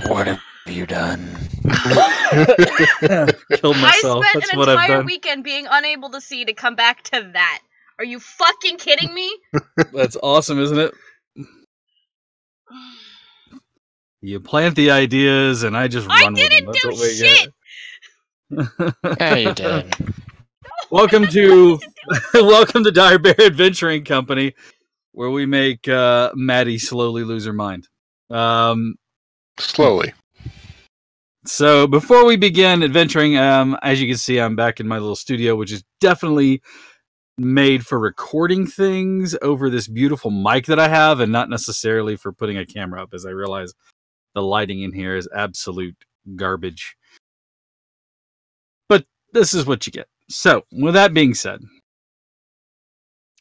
What have you done? Killed myself. I spent That's an what I've entire done. weekend being unable to see to come back to that. Are you fucking kidding me? That's awesome, isn't it? You plant the ideas, and I just run with them. That's do what we shit! get. Yeah, you did. Welcome to welcome to Dire Bear Adventuring Company, where we make Maddie slowly lose her mind. Slowly. So before we begin adventuring, as you can see, I'm back in my little studio, which is definitely made for recording things over this beautiful mic that I have, and not necessarily for putting a camera up, as I realize the lighting in here is absolute garbage. But this is what you get. So, with that being said,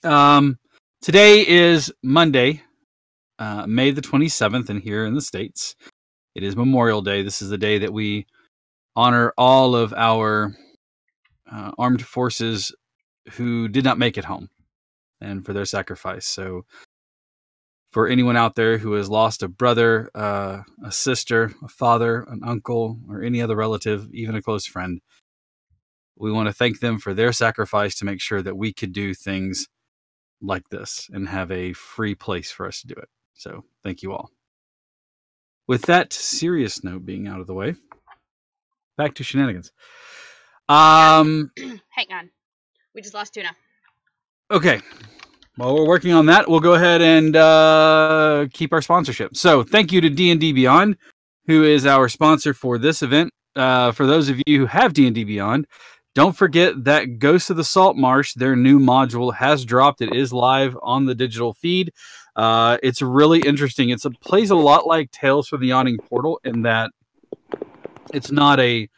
today is Monday, May the 27th, and here in the States, it is Memorial Day. This is the day that we honor all of our armed forces who did not make it home and for their sacrifice. So, for anyone out there who has lost a brother, a sister, a father, an uncle, or any other relative, even a close friend, we want to thank them for their sacrifice to make sure that we could do things like this and have a free place for us to do it. So thank you all. With that serious note being out of the way, back to shenanigans. Hang on. We just lost Tuna. Okay. While we're working on that, we'll go ahead and keep our sponsorship. So thank you to D&D Beyond, who is our sponsor for this event. For those of you who have D&D Beyond, don't forget that Ghost of the Salt Marsh, their new module, has dropped. It is live on the digital feed. It's really interesting. It plays a lot like Tales from the Yawning Portal in that it's not a...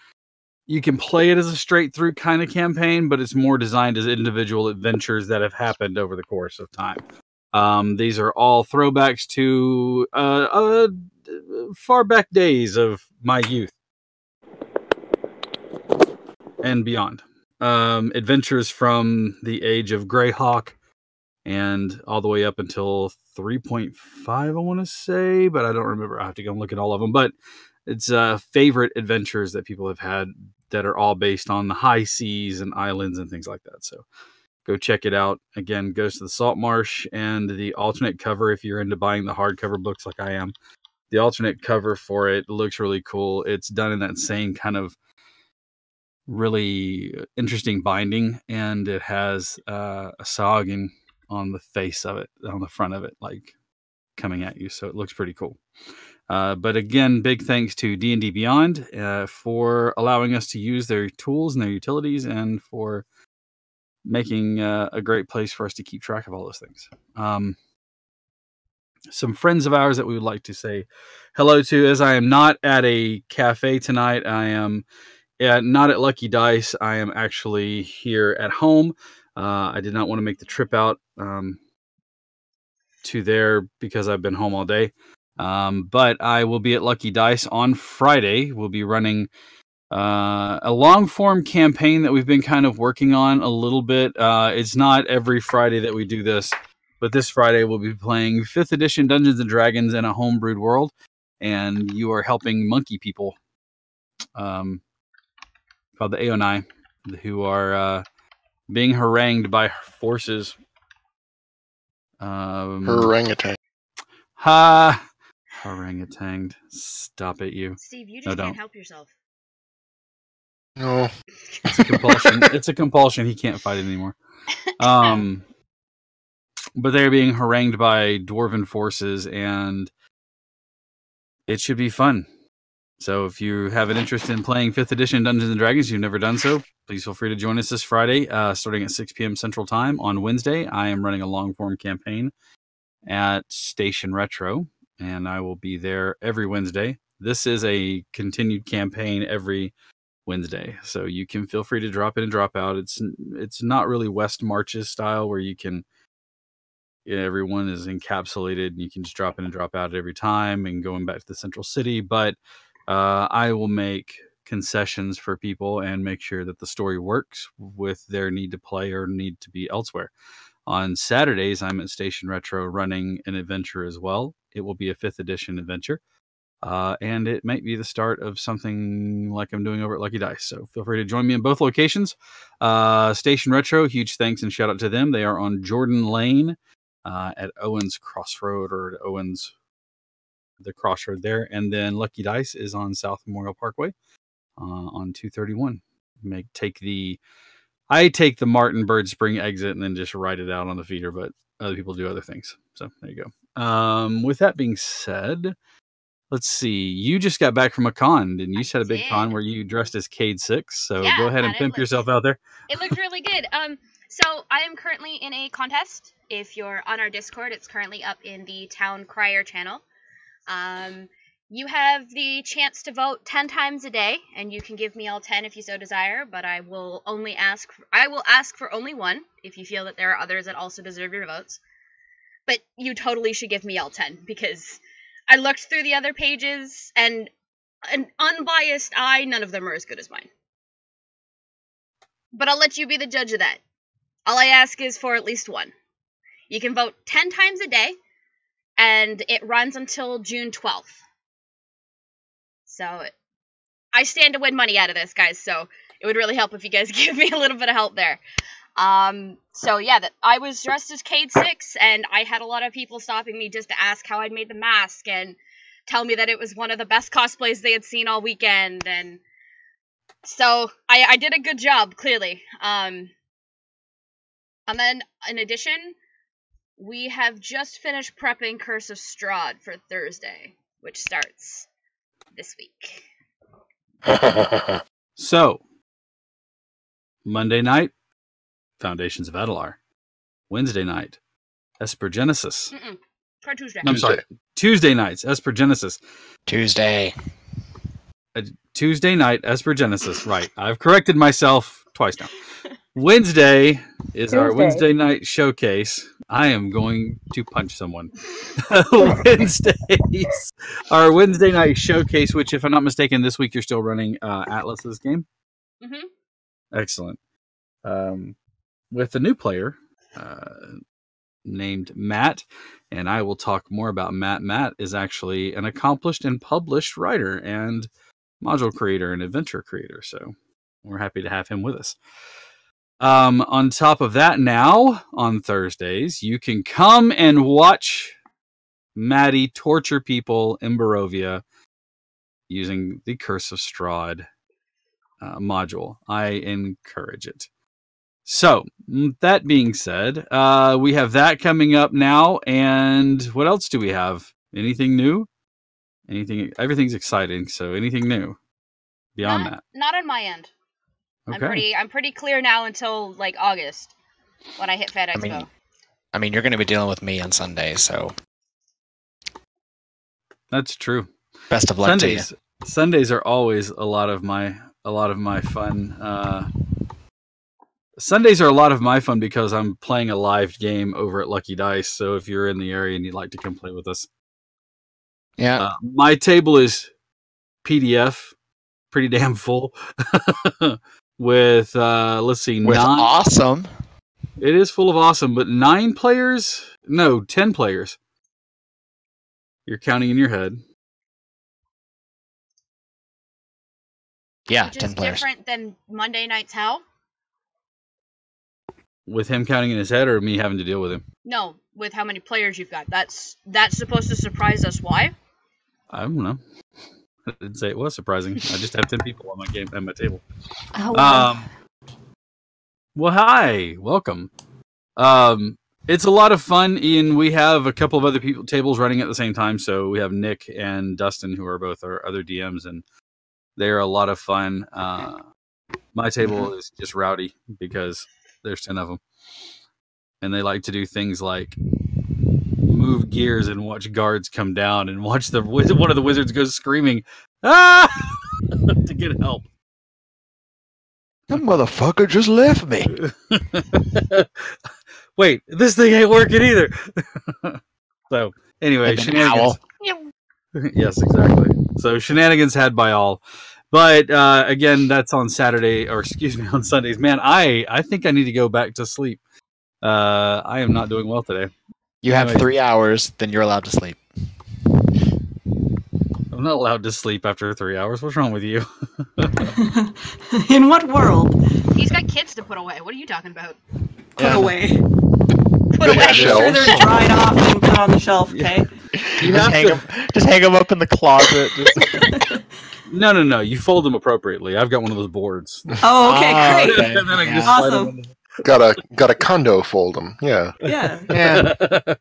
You can play it as a straight-through kind of campaign, but it's more designed as individual adventures that have happened over the course of time. These are all throwbacks to far back days of my youth and beyond. Adventures from the age of Greyhawk and all the way up until 3.5, I want to say, but I don't remember. I have to go and look at all of them. But it's favorite adventures that people have had that are all based on the high seas and islands and things like that. So go check it out. Again, Ghost of the Salt Marsh, and the alternate cover, if you're into buying the hardcover books like I am, the alternate cover for it looks really cool. It's done in that same kind of really interesting binding, and it has a Sahuagin on the face of it, on the front of it, like coming at you. So it looks pretty cool. But again, big thanks to D&D Beyond for allowing us to use their tools and their utilities, and for making a great place for us to keep track of all those things. Some friends of ours that we would like to say hello to, as I am not at a cafe tonight. I am not at Lucky Dice. I am actually here at home. I did not want to make the trip out to there because I've been home all day. But I will be at Lucky Dice on Friday. We'll be running a long form campaign that we've been kind of working on a little bit. It's not every Friday that we do this, but this Friday we'll be playing 5th edition Dungeons and Dragons in a homebrewed world, and you are helping monkey people called the Aonai, who are being harangued by forces. Orangutan. Orangutanged. Stop it, you. Steve, you just can't help yourself. No. It's a compulsion. It's a compulsion. He can't fight it anymore. But they're being harangued by dwarven forces, and it should be fun. So if you have an interest in playing 5th edition Dungeons & Dragons, you've never done so, please feel free to join us this Friday, starting at 6 p.m. Central Time. On Wednesday, I am running a long-form campaign at Station Retro, and I will be there every Wednesday. This is a continued campaign every Wednesday, so you can feel free to drop in and drop out. It's not really West Marches style where you can... everyone is encapsulated, and you can just drop in and drop out at every time and going back to the central city, but I will make concessions for people and make sure that the story works with their need to play or need to be elsewhere. On Saturdays, I'm at Station Retro running an adventure as well. it will be a 5th edition adventure. And it might be the start of something like I'm doing over at Lucky Dice. So feel free to join me in both locations. Station Retro, huge thanks and shout out to them. They are on Jordan Lane at Owens Crossroad, or at Owens, the crossroad there. And then Lucky Dice is on South Memorial Parkway on 231. I take the Martin Bird Spring exit and then just ride it out on the feeder, but other people do other things. So there you go. With that being said, let's see. You just got back from a con, didn't you? You had a big con where you dressed as Cade 6. So Yeah, go ahead and pimp yourself out there. It looked really good. So I am currently in a contest. If you're on our Discord, it's currently up in the Town Crier channel. You have the chance to vote 10 times a day, and you can give me all 10 if you so desire, but I will ask for only one if you feel that there are others that also deserve your votes. But you totally should give me all 10, because I looked through the other pages, and an unbiased eye, none of them are as good as mine. But I'll let you be the judge of that. All I ask is for at least one. You can vote 10 times a day, and it runs until June 12th. So, I stand to win money out of this, guys, so it would really help if you guys give me a little bit of help there. So yeah, I was dressed as Cade 6, and I had a lot of people stopping me just to ask how I'd made the mask, and tell me that it was one of the best cosplays they had seen all weekend, and so I did a good job, clearly. And then, in addition, we have just finished prepping Curse of Strahd for Thursday, which starts this week. So, Monday night, Foundations of Adalar. Wednesday night, Esper Genesis. For Tuesday. I'm sorry. Tuesday nights, Esper Genesis. Tuesday Night, Esper Genesis. Right. I've corrected myself twice now. Wednesday is our Wednesday night showcase. I am going to punch someone. Wednesdays, our Wednesday night showcase, which, if I'm not mistaken, this week you're still running Atlas's game. Mm-hmm. Excellent. With a new player named Matt, and I will talk more about Matt. Matt is actually an accomplished and published writer and module creator and adventure creator, so we're happy to have him with us. On top of that, now on Thursdays, you can come and watch Maddie torture people in Barovia using the Curse of Strahd module. I encourage it. So, that being said, we have that coming up now, and what else do we have? Anything new? Everything's exciting, so anything new beyond that? Not on my end. Okay. I'm pretty clear now until like August when I hit Fed Expo. I mean, you're going to be dealing with me on Sunday, so that's true. Best of luck to you. Sundays are always a lot of my fun. Sundays are a lot of my fun because I'm playing a live game over at Lucky Dice. So if you're in the area and you'd like to come play with us, yeah, my table is PDF, pretty damn full. With let's see, with 9. Awesome. It is full of awesome, but 9 players? No, 10 players. You're counting in your head. Yeah, which 10 is players. Different than Monday Night's Hell? With him counting in his head, or me having to deal with him? No, with how many players you've got. That's supposed to surprise us. Why? I don't know. I didn't say it was surprising. I just have 10 people on my game at my table. Oh, wow. Well, hi, welcome. It's a lot of fun, and we have a couple of other tables running at the same time. So we have Nick and Dustin, who are both our other DMs, and they're a lot of fun. My table is just rowdy because there's 10 of them, and they like to do things like move gears and watch guards come down and watch one of the wizards go screaming to get help. That motherfucker just left me. Wait, this thing ain't working either. So anyway, shenanigans. Yes, exactly. So shenanigans had by all. But again, that's on Saturday, or excuse me, on Sundays. Man, I think I need to go back to sleep. I am not doing well today. You have 3 hours, then you're allowed to sleep. I'm not allowed to sleep after 3 hours. What's wrong with you? In what world? He's got kids to put away. What are you talking about? Put away. Put Yeah, away. I'm shelves. sure they're dried off and put on the shelf, okay? You Just hang them up in the closet. No. You fold them appropriately. I've got one of those boards. Oh, okay, great. Okay. And then I can just Yeah. slide them Awesome. Got a condo fold them. Yeah. Yeah. Yeah.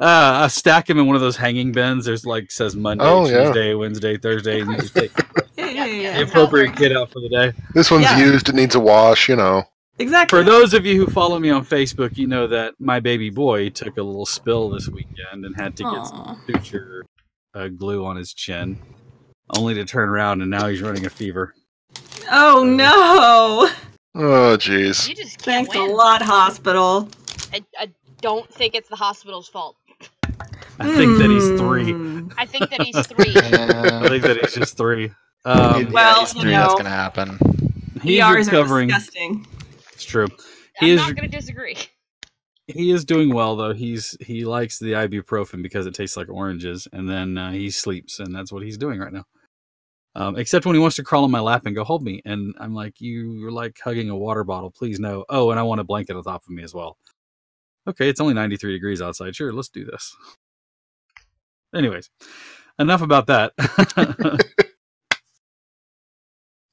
I stack them in one of those hanging bins. There's like says Monday, Oh, yeah. Tuesday, Wednesday, Thursday, and you just take Yeah. the appropriate kid out for the day. This one's Yeah. used. It needs a wash. You know. Exactly. For those of you who follow me on Facebook, you know that my baby boy took a little spill this weekend and had to get some suture glue on his chin, only to turn around and now he's running a fever. Oh, no. Oh, jeez. You just can't Thanks a win. lot, hospital. I don't think it's the hospital's fault. I think that he's 3. I think that he's 3. I think that he's just 3. Well, he's you 3. know. That's gonna happen. He's ERs recovering. are disgusting. It's true. I'm not going to disagree. He is doing well though. He likes the ibuprofen because it tastes like oranges, and then he sleeps, and that's what he's doing right now. Except when he wants to crawl on my lap and go hold me, and I'm like, you're like hugging a water bottle. Please no. Oh, and I want a blanket on top of me as well. Okay, it's only 93 degrees outside. Sure, let's do this. Anyways, enough about that.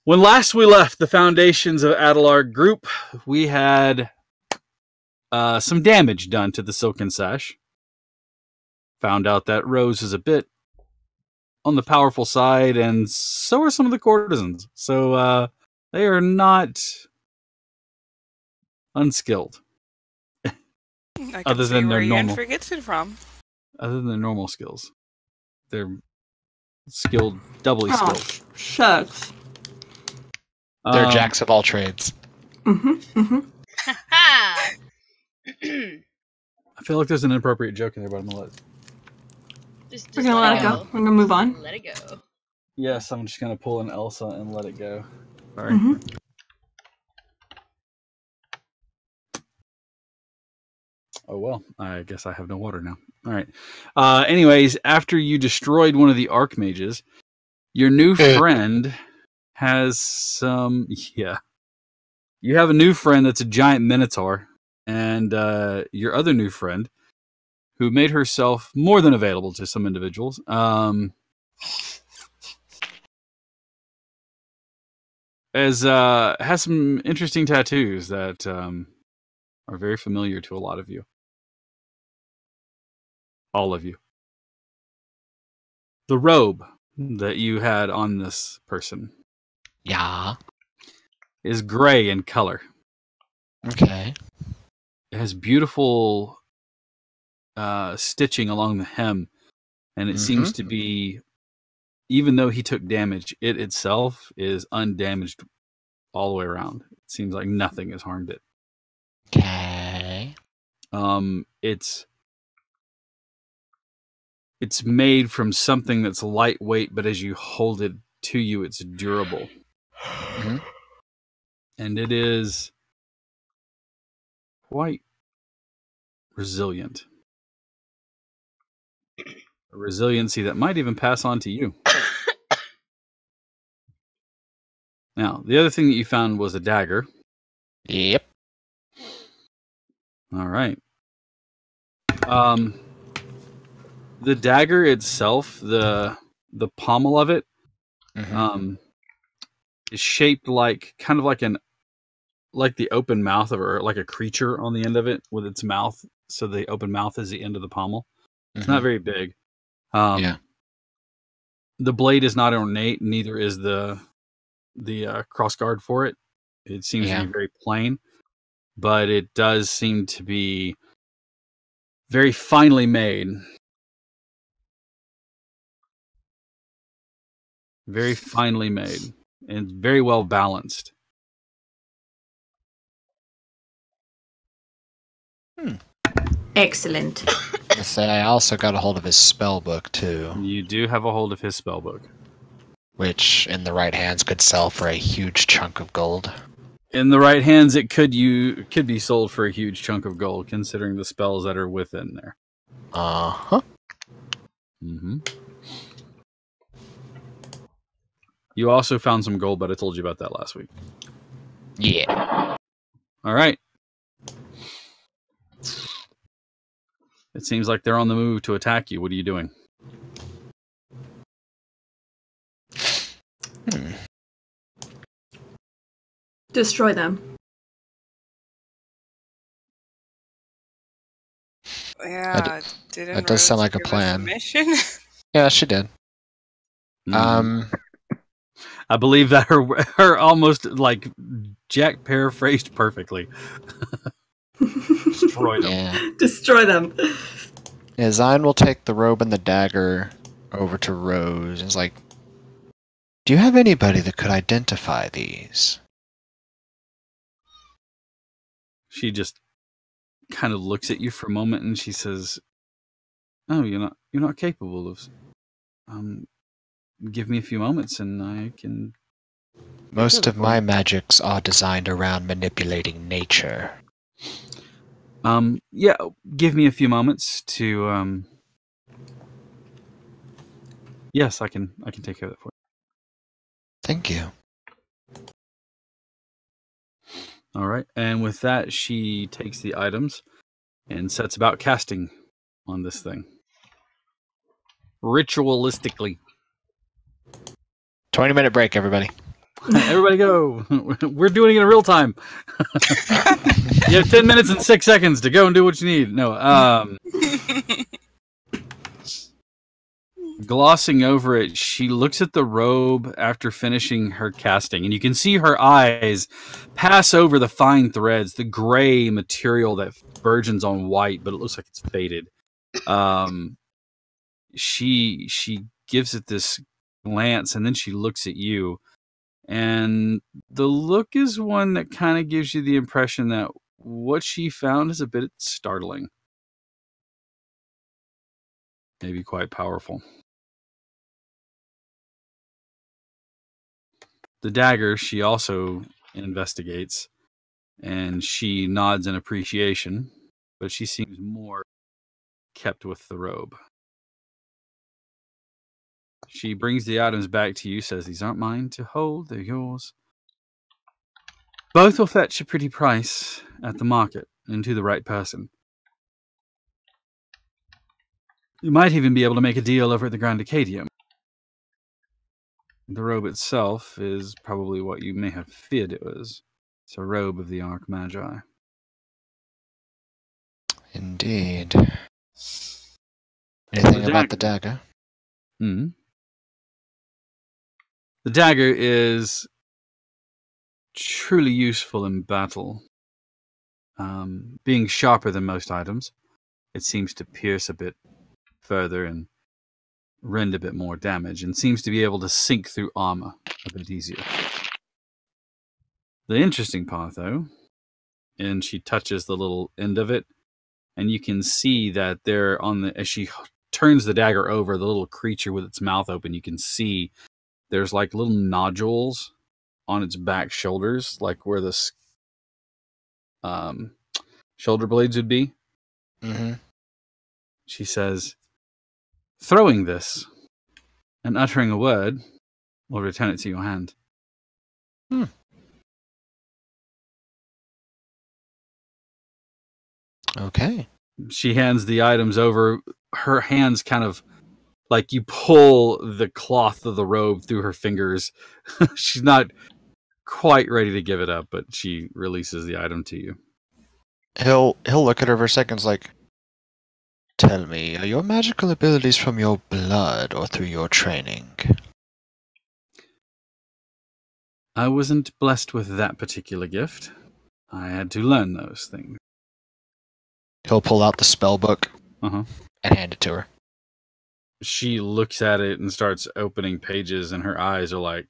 When last we left the foundations of Adalar group, we had some damage done to the silken sash. Found out that Rose is a bit on the powerful side, and so are some of the courtesans. So they are not unskilled. I can Other see than where their Ian normal- forgets it from. Other than their normal skills. They're skilled, doubly Oh, skilled. shucks. They're jacks of all trades. Mm-hmm. Ha! I feel like there's an inappropriate joke in there, but I'm gonna let it. Just We're gonna let it go. We're gonna move on. Let it go. Yes, I'm just gonna pull an Elsa and let it go. Sorry. Mm-hmm. Oh well, I guess I have no water now. All right. Anyways, after you destroyed one of the archmages, your new friend has some. Yeah, you have a new friend that's a giant minotaur, and your other new friend, who made herself more than available to some individuals, has some interesting tattoos that are very familiar to a lot of you. All of you. The robe that you had on this person Yeah. is gray in color. Okay. It has beautiful stitching along the hem, and it seems to be, even though he took damage, it itself is undamaged all the way around. It seems like nothing has harmed it. Okay. It's made from something that's lightweight, but as you hold it to you, it's durable. Mhm. And it is quite resilient. A resiliency that might even pass on to you. Now, the other thing that you found was a dagger. Yep. All right. The dagger itself, the pommel of it, Mhm. is shaped like kind of like the open mouth of, or like a creature on the end of it with its mouth. So the open mouth is the end of the pommel. It's not very big. Yeah. The blade is not ornate, neither is the cross guard for it. It seems to be very plain, but it does seem to be very finely made. Very finely made and very well balanced. Excellent. I say I also got a hold of his spell book too, You do have a hold of his spell book. which in the right hands could sell for a huge chunk of gold. In the right hands, it could be sold for a huge chunk of gold, considering the spells that are within there. Uh-huh. Mm-hmm. You also found some gold, but I told you about that last week. Yeah. All right. It seems like they're on the move to attack you. What are you doing? Destroy them. Yeah, didn't that does sound Rose like a give us plan. mission? Yeah, she did. I believe that her almost like Jack paraphrased perfectly. Destroy them. Yeah. Destroy them. Yeah, Zion will take the robe and the dagger over to Rose. And is like, do you have anybody that could identify these? She just kind of looks at you for a moment and she says, "Oh, you're not capable of. Give me a few moments and I can." Most of my magics are designed around manipulating nature. Yeah, give me a few moments to. Yes, I can take care of that for you. Thank you. All right, and with that, she takes the items and sets about casting on this thing. Ritualistically. 20-minute break, everybody. Everybody go. We're doing it in real time. You have 10 minutes and 6 seconds to go and do what you need. No, glossing over it, she looks at the robe after finishing her casting, and you can see her eyes pass over the fine threads, the gray material that burgeons on white, but it looks like it's faded. She gives it this glance, and then she looks at you, and the look is one that kind of gives you the impression that what she found is a bit startling, maybe quite powerful. The dagger she also investigates, and she nods in appreciation, but she seems more kept with the robe. She brings the items back to you, says, "These aren't mine to hold, they're yours. Both will fetch a pretty price at the market, and to the right person. You might even be able to make a deal over at the Grand Acadium. The robe itself is probably what you may have feared it was. It's a robe of the Archmagi." Indeed. Anything about the dagger? The dagger is truly useful in battle. Being sharper than most items, it seems to pierce a bit further and rend a bit more damage, and seems to be able to sink through armor a bit easier. The interesting part, though, and she touches the little end of it, and you can see that there as she turns the dagger over, the little creature with its mouth open, you can see there's like little nodules on its back shoulders, like where the shoulder blades would be. Mm-hmm. She says, "Throwing this and uttering a word will return it to your hand." Okay. She hands the items over. Her hands kind of like you pull the cloth of the robe through her fingers. She's not quite ready to give it up, but she releases the item to you. He'll look at her for a second, like, tell me, are your magical abilities from your blood or through your training? I wasn't blessed with that particular gift. I had to learn those things. He'll pull out the spell book Uh-huh. and hand it to her. She looks at it and starts opening pages, and her eyes are like,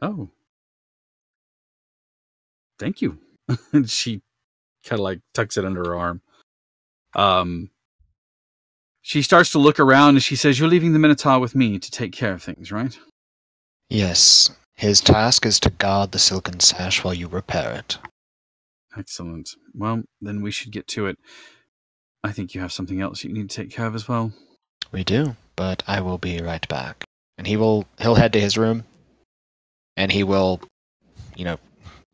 "Oh, thank you." And she kind of like tucks it under her arm. She starts to look around and she says, "You're leaving the Minotaur with me to take care of things, right?" Yes. His task is to guard the silken sash while you repair it. Excellent. Well, then we should get to it. I think you have something else you need to take care of as well. We do, but I will be right back. And he'll head to his room, and he will,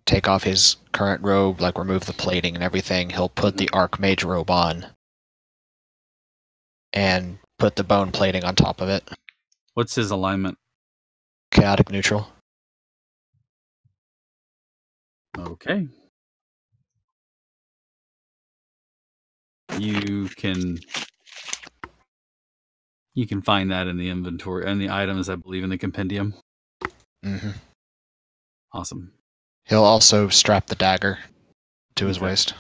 take off his current robe, like remove the plating and everything. He'll put the Archmage robe on, and put the bone plating on top of it. What's his alignment? Chaotic neutral. Okay. You can find that in the inventory and the items, I believe, in the compendium. Mm-hmm. Awesome. He'll also strap the dagger to his Okay. waist.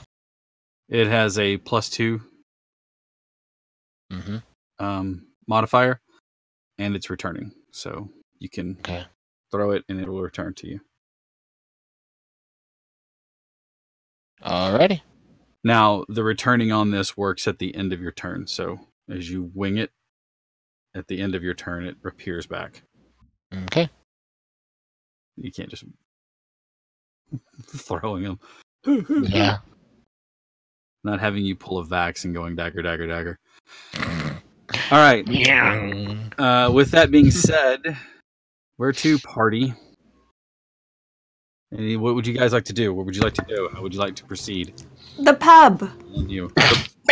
It has a +2 Mm-hmm. Modifier, and it's returning. So you can Okay. throw it and it will return to you. Alrighty. Now, the returning on this works at the end of your turn. So as you wing it, at the end of your turn, it appears back. Okay. You can't just throwing them. Yeah. Not having you pull a Vax and going dagger, dagger, dagger. All right. Yeah. With that being said, where to, party? What would you guys like to do? What would you like to do? How would you like to proceed? The pub. On you.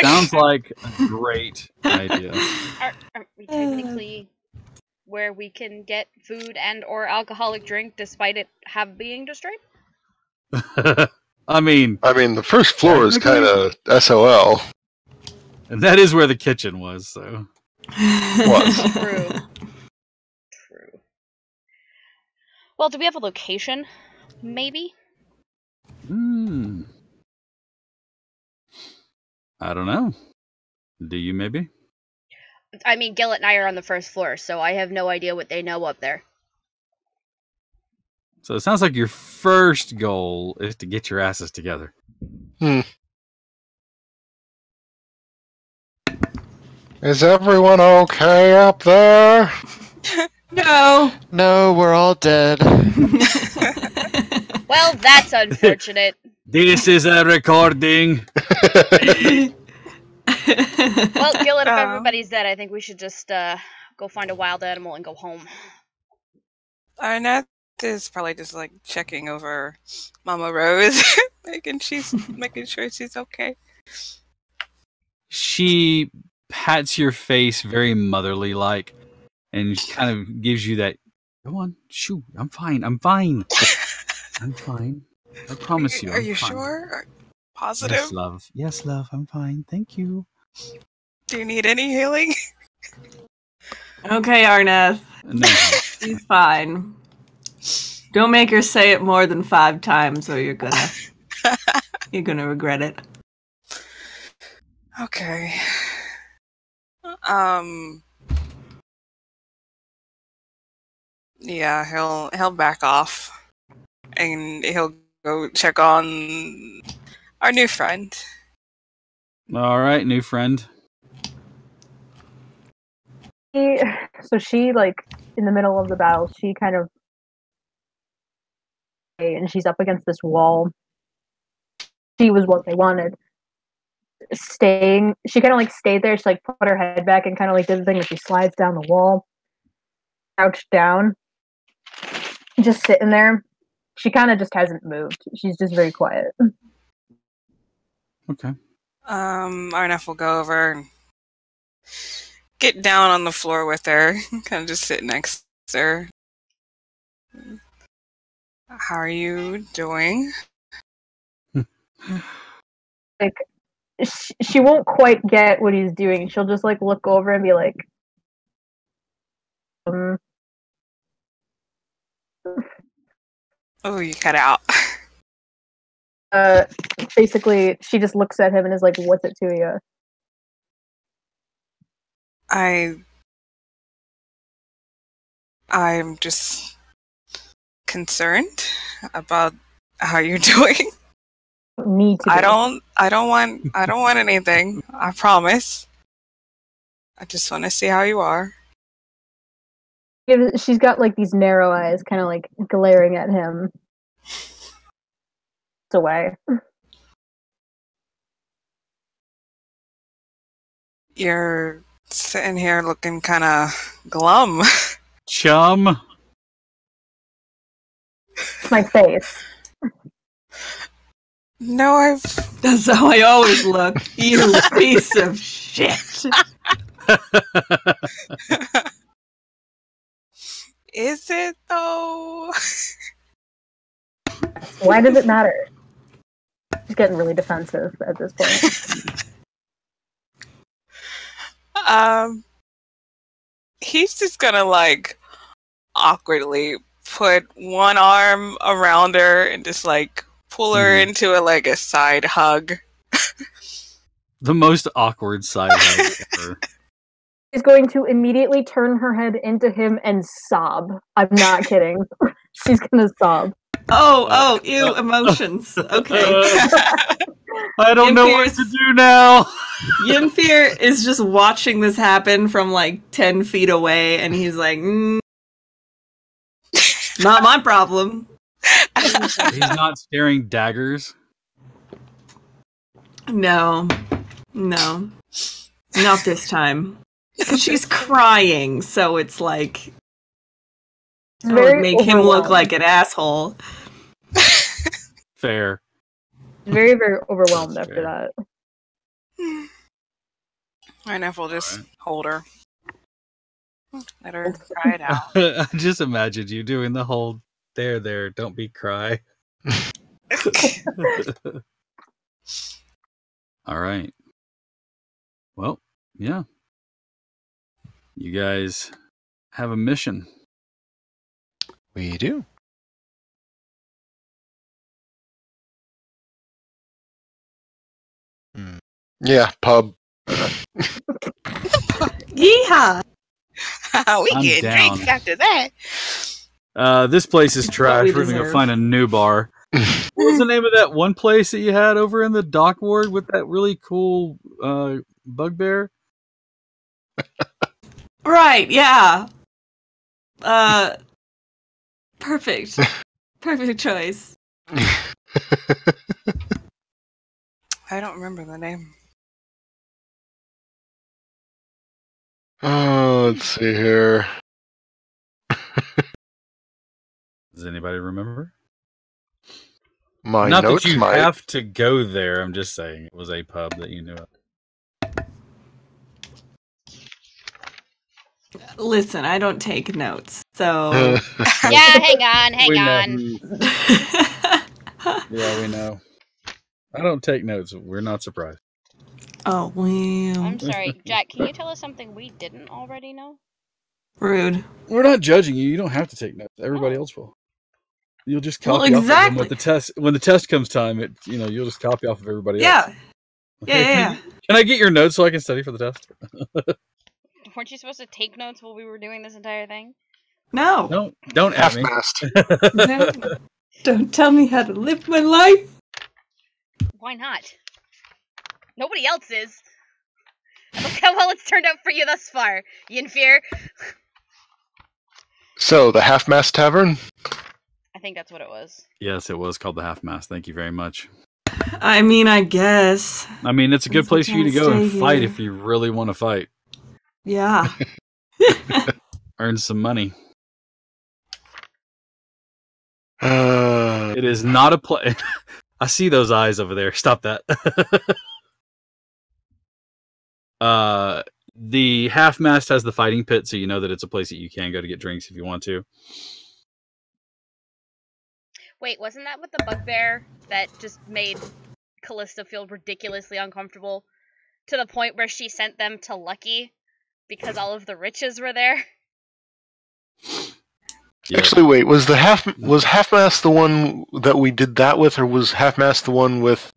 Sounds like a great idea. Are we technically where we can get food and or alcoholic drink despite it being destroyed? I mean, the first floor is kind of SOL. and that is where the kitchen was, so. Was. True. True. Well, do we have a location? Maybe? I don't know. Do you maybe? I mean, Gillett and I are on the first floor, so I have no idea what they know up there. So it sounds like your first goal is to get your asses together. Is everyone okay up there? No. No, we're all dead. Well, that's unfortunate. This is a recording. Well, Gillett, if Oh. everybody's dead, I think we should just go find a wild animal and go home. Arnett is probably just like checking over Mama Rose, making sure she's okay. She pats your face very motherly like and kind of gives you that, go on, shoot, I'm fine. I'm fine. I promise you. Are you sure? Positive? Yes, love. I'm fine. Thank you. Do you need any healing? Okay, Arneth. No. She's fine. Don't make her say it more than 5 times or you're gonna regret it. Okay. Yeah, he'll back off. And he'll go check on our new friend. All right, new friend. She like in the middle of the battle, she kind of and she's up against this wall. She was what they wanted. She kind of like stayed there. She like put her head back and kind of like did the thing where she slides down the wall, crouched down, just sitting there. She kind of just hasn't moved. She's just very quiet. Okay. Arnef will go over and get down on the floor with her, kind of just sit next to her. How are you doing? Like she won't quite get what he's doing. She'll just like look over and be like, Oh, you cut out. Basically, she just looks at him and is like, "What's it to you?" I'm just concerned about how you're doing. Need to. I don't want anything. I promise. I just want to see how you are. She's got like these narrow eyes, kind of like glaring at him. It's away. You're sitting here looking kind of glum. chum. My face. No, I've. That's how I always look. You piece of shit. Is it though? Why does it matter? She's getting really defensive at this point. He's just gonna like awkwardly put one arm around her and just like pull her into a side hug. The most awkward side hug ever. She's going to immediately turn her head into him and sob. I'm not kidding. She's gonna sob. Oh, ew, emotions. Okay. I don't know what to do now. Yinfir is just watching this happen from like 10 feet away, and he's like, not my problem. He's not staring daggers. No. Not this time. She's crying, so it's like, make him look like an asshole. Fair. Very, very overwhelmed after that. And if we'll just hold her. Let her cry it out. I just imagined you doing the whole there, don't be cry. All right. Well, yeah. You guys have a mission. We do. Yeah, pub. Yeehaw! We I'm get down. drinks after that. This place is trash. we We're gonna go deserve. find a new bar. What was the name of that one place that you had over in the dock ward with that really cool bugbear? Right, yeah. Perfect. Perfect choice. I don't remember the name. Oh, let's see here. Does anybody remember? My Not notes that you might. have to go there. I'm just saying it was a pub that you knew of. Listen, I don't take notes, so... Yeah, hang on. Yeah, we know. I don't take notes. We're not surprised. Oh, well... I'm sorry, Jack, can you tell us something we didn't already know? Rude. We're not judging you. You don't have to take notes. Everybody else will. You'll just copy off of them with the test. When the test comes time, you'll just copy off of everybody else. Yeah. Can I get your notes so I can study for the test? Weren't you supposed to take notes while we were doing this entire thing? No. Don't at me. Half-mast. No. Don't tell me how to live my life. Why not? Nobody else is. Look how well it's turned out for you thus far, Yinfir. So, the Half-Mast Tavern? I think that's what it was. Yes, it was called the Half Mast. Thank you very much. I mean, I guess. I mean, it's a good We place for you to can't go and stay fight here. if you really want to fight. Yeah. Earn some money. Uh, It is not a play. I see those eyes over there. Stop that. The Half Mast has the fighting pit, so you know that it's a place that you can go to get drinks if you want to. Wait, wasn't that with the bugbear that just made Callista feel ridiculously uncomfortable? To the point where she sent them to Lucky because all of the riches were there? Yeah. Actually, wait. Was Half-Mast the one that we did that with, or was Half-Mast the one with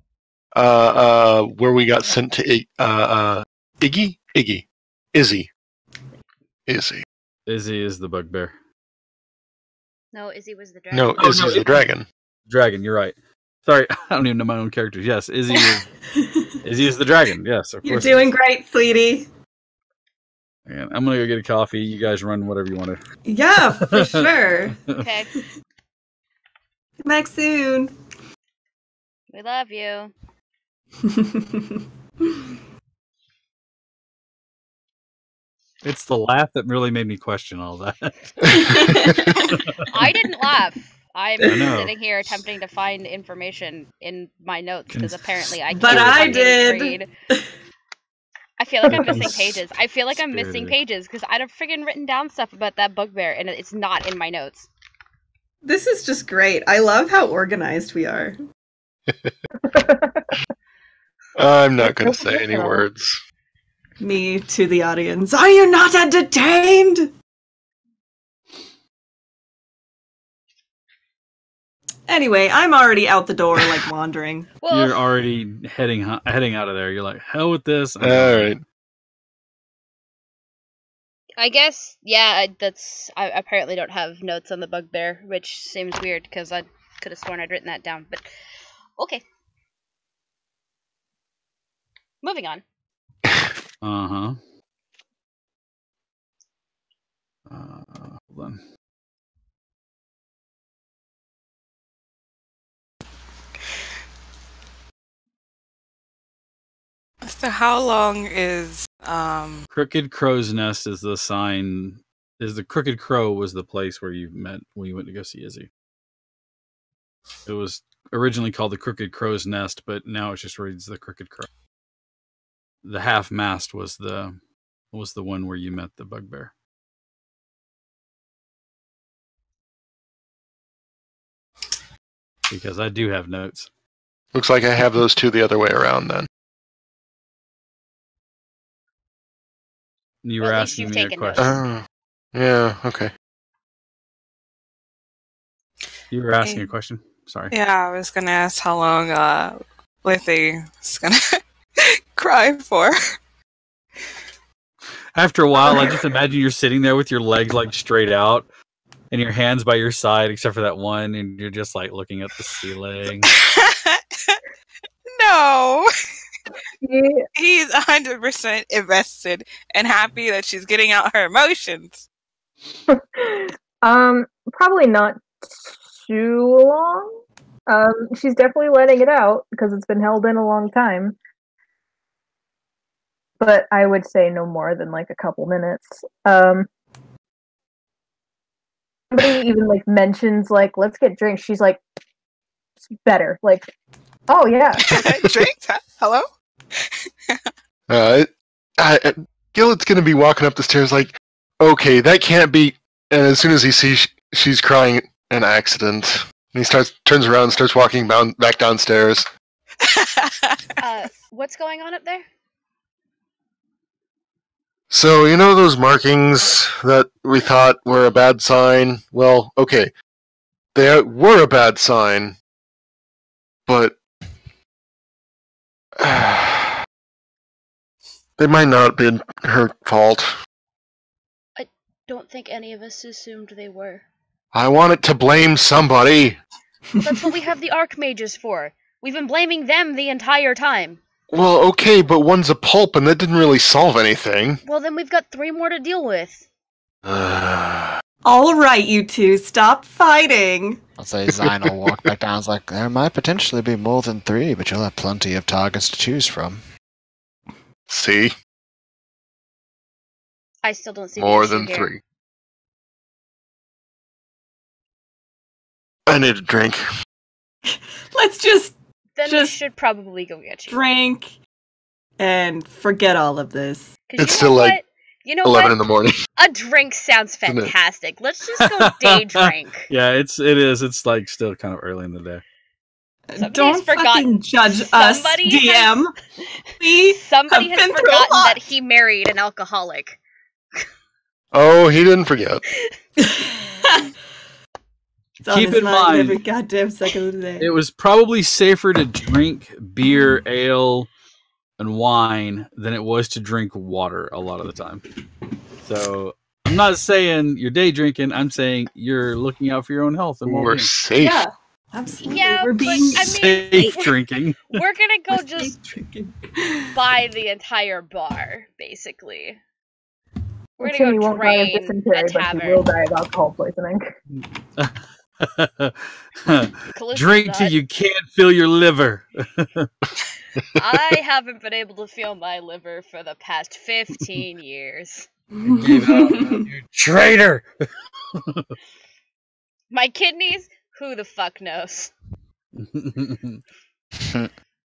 where we got sent to Iggy? Izzy. Izzy is the bugbear. No, Izzy was the dragon. No, Izzy's the dragon. Dragon, you're right. Sorry, I don't even know my own characters. Yes, Izzy is the dragon. Yes, of You're course. doing great, sweetie. And I'm gonna go get a coffee. You guys run whatever you want to. Yeah, for sure. Okay, Come back soon. we love you. It's the laugh that really made me question all that. I didn't laugh. I'm I know. sitting here attempting to find information in my notes because apparently I can't But I fucking did. read. I feel like I'm missing Conspiracy. pages. I feel like I'm missing pages because I'd have friggin' written down stuff about that bugbear and it's not in my notes. This is just great. I love how organized we are. I'm not going to say any words. Me to the audience. Are you not entertained? Anyway, I'm already out the door, like wandering. Well, You're already heading out of there. You're like, hell with this. All right. I guess, yeah, I apparently don't have notes on the bugbear, which seems weird because I could have sworn I'd written that down, but okay. Moving on. Uh-huh. Hold on. So how long is Crooked Crow's Nest is the sign. Is the Crooked Crow was the place where you met when you went to go see Izzy. It was originally called the Crooked Crow's Nest, but now it just reads the Crooked Crow. The half mast was the one where you met the bugbear. Because I do have notes. Looks like I have those two the other way around then. You Well, were at least asking you've me a taken question. notes. Yeah, okay. You were asking a question. Sorry. yeah, I was gonna ask how long Lithy's gonna cry for. After a while, I just imagine you're sitting there with your legs like straight out and your hands by your side, except for that one, and you're just like looking at the ceiling. No. Yeah. He's 100% invested and happy that she's getting out her emotions. Probably not too long. She's definitely letting it out because it's been held in a long time. But I would say no more than like a couple minutes. Somebody even like mentions like, let's get drinks. She's like, it's better. Like, oh yeah. Drinks? Huh? Hello? Gillet's gonna be walking up the stairs like, okay, that can't be. And as soon as he sees she's crying, an accident, and he turns around and starts walking back downstairs. What's going on up there? So, you know those markings that we thought were a bad sign? Well, okay. They were a bad sign, but they might not have been her fault. I don't think any of us assumed they were. I wanted to blame somebody. Well, that's what we have the Archmages for. We've been blaming them the entire time. Well, okay, but one's a pulp and that didn't really solve anything. Well, then we've got 3 more to deal with. All right, you two, stop fighting. I'll say Zine will walk back down. It's like, there might potentially be more than 3, but you'll have plenty of targets to choose from. See? I still don't see More the issue than here. 3. I need a drink. Let's just Then we should probably go get you. drink and forget all of this. 'Cause It's still like you know 11 what? in the morning. A drink sounds Isn't it? fantastic. Let's just go day drink. Yeah, it is. It's like still kind of early in the day. Somebody's Don't forgotten- fucking judge us, somebody DM. We Somebody have has been through a forgotten lot. that he married an alcoholic. Oh, he didn't forget. It's on Keep his in mind mind- every goddamn second of the day. It was probably safer to drink beer, ale, and wine than it was to drink water a lot of the time. So I'm not saying you're day drinking. I'm saying you're looking out for your own health and We're well-being. safe. Yeah, absolutely. Yeah, We're but, being I mean, Safe drinking. We're gonna go we're just safe drinking. buy the entire bar, basically. We're gonna Timmy go won't die of drain dysentery, a but he tavern. will die of alcohol poisoning. Calussa's Drink till not- you can't feel your liver. I haven't been able to feel my liver for the past 15 years. You gave out, you traitor! My kidneys? Who the fuck knows?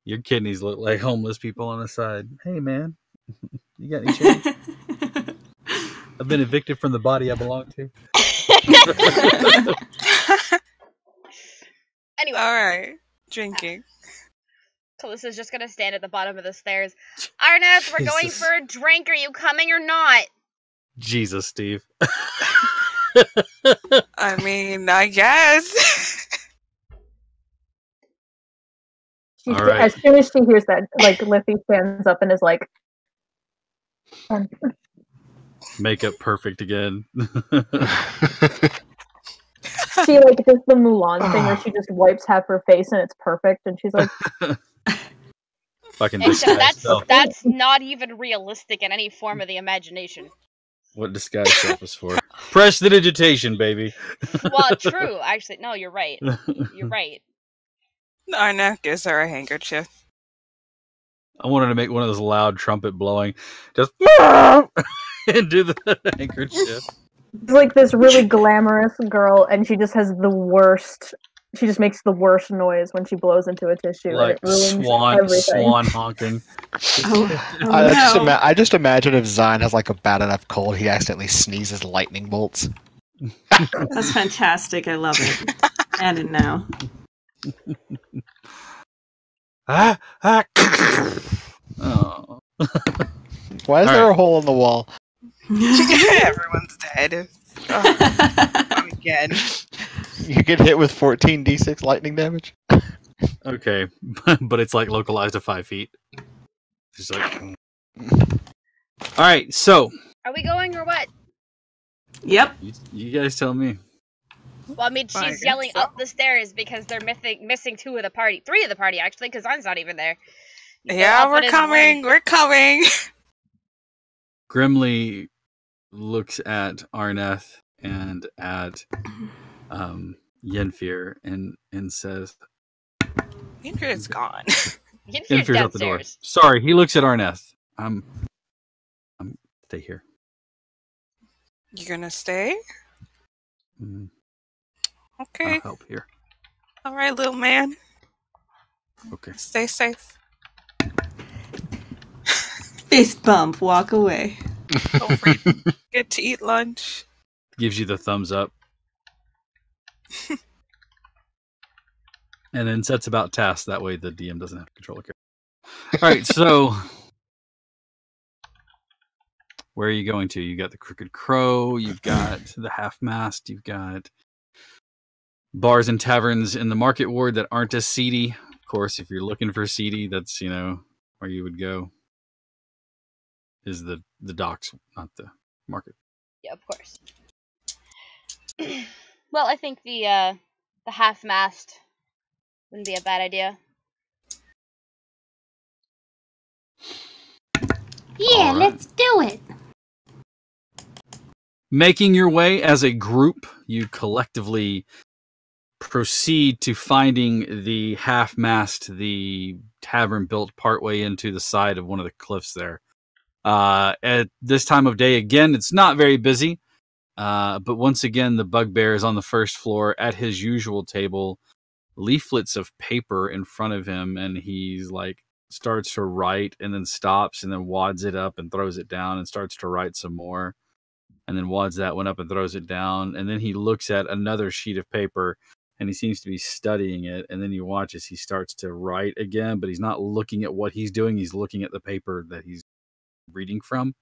Your kidneys look like homeless people on the side. Hey, man, you got any change? I've been evicted from the body I belong to. Anyway, All right, drinking. Callista's just gonna stand at the bottom of the stairs. Arneth, we're going Jesus. for a drink. Are you coming or not? Jesus, Steve. I mean, I guess. All right. As soon as she hears that, like Liffy stands up and is like, Makeup perfect again. she like does the Mulan thing where she just wipes half her face and it's perfect, and she's like, Fucking And disguise self. that's not even realistic in any form of the imagination. What disguise self is for? Prestidigitation, baby. Well, true. Actually, no, you're right. You're right. Arna gives her a handkerchief. I wanted to make one of those loud trumpet blowing, just and do the handkerchief. it's like this really glamorous girl, and she just has the worst. She just makes the worst noise when she blows into a tissue, Like and it ruins everything. swan honking. I just imagine if Zion has like a bad enough cold, he accidentally sneezes lightning bolts. That's fantastic. I love it. Add it now. Oh. Why is All there right. a hole in the wall? Everyone's dead. Oh, again. You get hit with 14d6 lightning damage? Okay, but it's like localized to 5 feet. Just like. All right, so Are we going or what? Yep. you guys tell me. Well, I mean, I she's guess yelling so. up the stairs because they're missing 2 of the party. 3 of the party, actually, because Zion's not even there. Yeah, Up we're in his coming. room. We're coming. Grimly looks at Arneth and at Yenfir and says, Ingrid's gone. Yenfir's Yenfir's out the door. downstairs. Sorry, he looks at Arneth. I'm stay here. You gonna stay? Mm, Okay. I'll help here. All right, little man. Okay. Stay safe. Fist bump. Walk away. Don't forget to eat lunch. Gives you the thumbs up. And then sets about tasks. That way the DM doesn't have to control a character. All right, so where are you going to? You got the Crooked Crow, you've got the Half-Mast, you've got bars and taverns in the market ward that aren't as seedy. Of course, if you're looking for seedy, that's, where you would go. Is the docks, not the market. Yeah, of course. Well, I think the half-mast wouldn't be a bad idea. Yeah, All right. let's do it. Making your way as a group, you collectively proceed to finding the half-mast, the tavern built partway into the side of one of the cliffs there. At this time of day, again, it's not very busy. But once again, the bugbear is on the first floor at his usual table, leaflets of paper in front of him, and he's like starts to write and then stops and then wads it up and throws it down and starts to write some more, and then wads that one up and throws it down, and then he looks at another sheet of paper and he seems to be studying it, and then you watch as he starts to write again, but he's not looking at what he's doing, he's looking at the paper that he's reading from.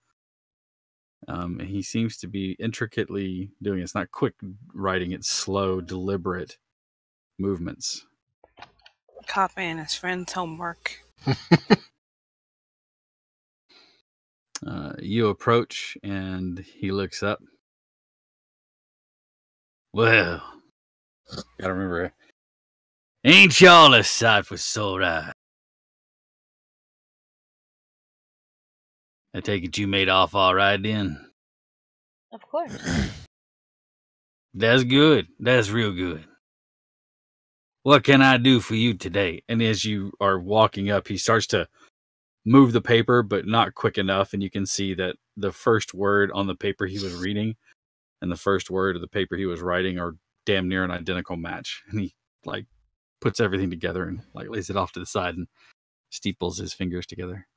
And he seems to be intricately doing it. It's not quick writing, it's slow, deliberate movements. Copying his friend's homework. You approach and he looks up. Well, gotta remember, ain't y'all a sight for sore eyes? I take it you made off all right then? Of course. That's good. That's real good. What can I do for you today? And as you are walking up, he starts to move the paper, but not quick enough. And you can see that the first word on the paper he was reading and the first word of the paper he was writing are damn near an identical match. And he like puts everything together and like lays it off to the side and steeples his fingers together.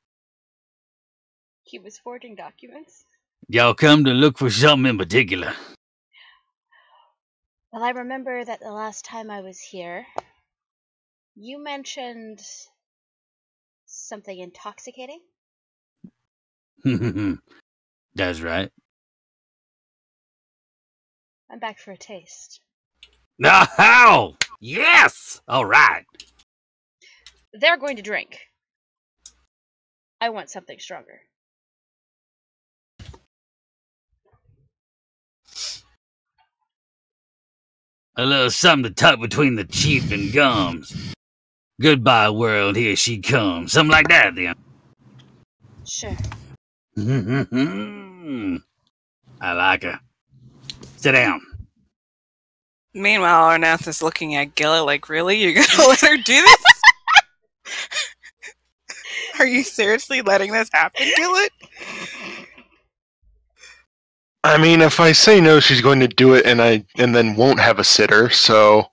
He was forging documents? Y'all come to look for something in particular? Well, I remember that the last time I was here, you mentioned something intoxicating? That's right. I'm back for a taste. Now, yes! All right. They're going to drink. I want something stronger. A little something to tuck between the chief and gums. Goodbye, world, here she comes. Something like that, then. Sure. I like her. Sit down. Meanwhile, Arnath is looking at Gillet like, really? You're gonna let her do this? Are you seriously letting this happen, Gillet? I mean, if I say no, she's going to do it, and then won't have a sitter. So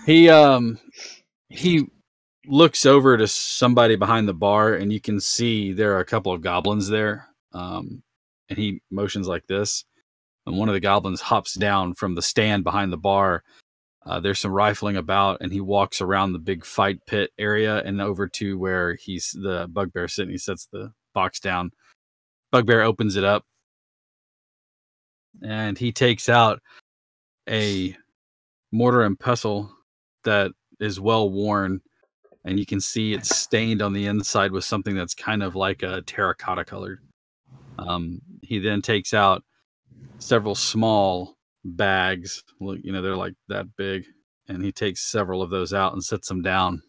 He looks over to somebody behind the bar, and you can see there are a couple of goblins there. And he motions like this, and one of the goblins hops down from the stand behind the bar. There's some rifling about, and he walks around the big fight pit area and over to where he's the bugbear sitting. He sets the box down. Bugbear opens it up, and he takes out a mortar and pestle that is well worn, and you can see it's stained on the inside with something that's kind of like a terracotta colored. He then takes out several small bags. Look, they're like that big, and he takes several of those out and sets them down.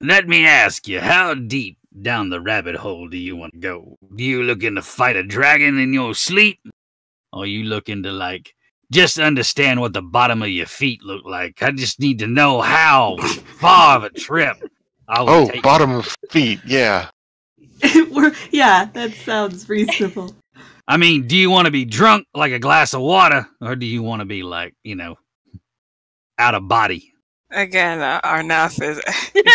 Let me ask you, how deep down the rabbit hole do you want to go? Do you looking to fight a dragon in your sleep? Or you looking to, just understand what the bottom of your feet look like? I just need to know how far of a trip I will take. Bottom of feet, yeah. Yeah, that sounds reasonable. I mean, do you want to be drunk like a glass of water? Or do you want to be, out of body? Again, Arnath is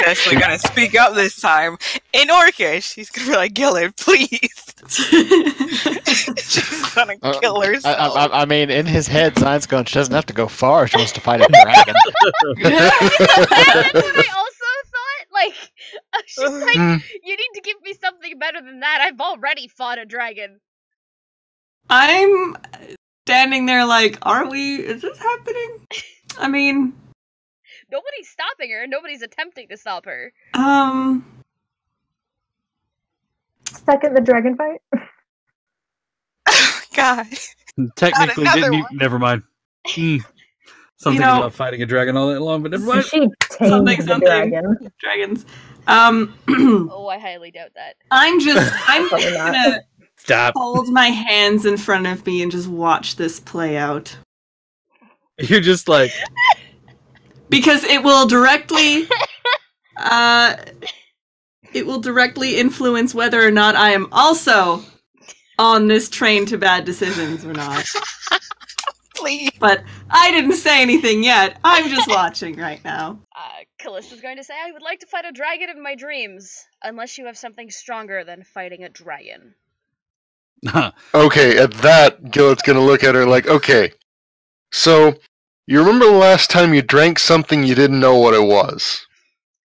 actually going to speak up this time. In Orcish, he's going to be like, Gillet, please. She's going to kill herself. I mean, in his head, Zion's going, she doesn't have to go far. She wants to fight a dragon. That's what I also thought. She's like, you need to give me something better than that. I've already fought a dragon. I'm standing there like, is this happening? I mean... Nobody's stopping her. Nobody's attempting to stop her. Second the dragon fight. God. Technically, didn't you? Never mind. Something about fighting a dragon all that long, but never mind. She tamed the dragon. Dragons. Oh, I highly doubt that. I'm gonna stop. Hold my hands in front of me and just watch this play out. You're just like... Because it will directly influence whether or not I am also on this train to bad decisions or not. Please. But I didn't say anything yet. I'm just watching right now. Callista's going to say, I would like to fight a dragon in my dreams, unless you have something stronger than fighting a dragon. Okay, at that, Gillet's going to look at her like, okay, so... You remember the last time you drank something you didn't know what it was?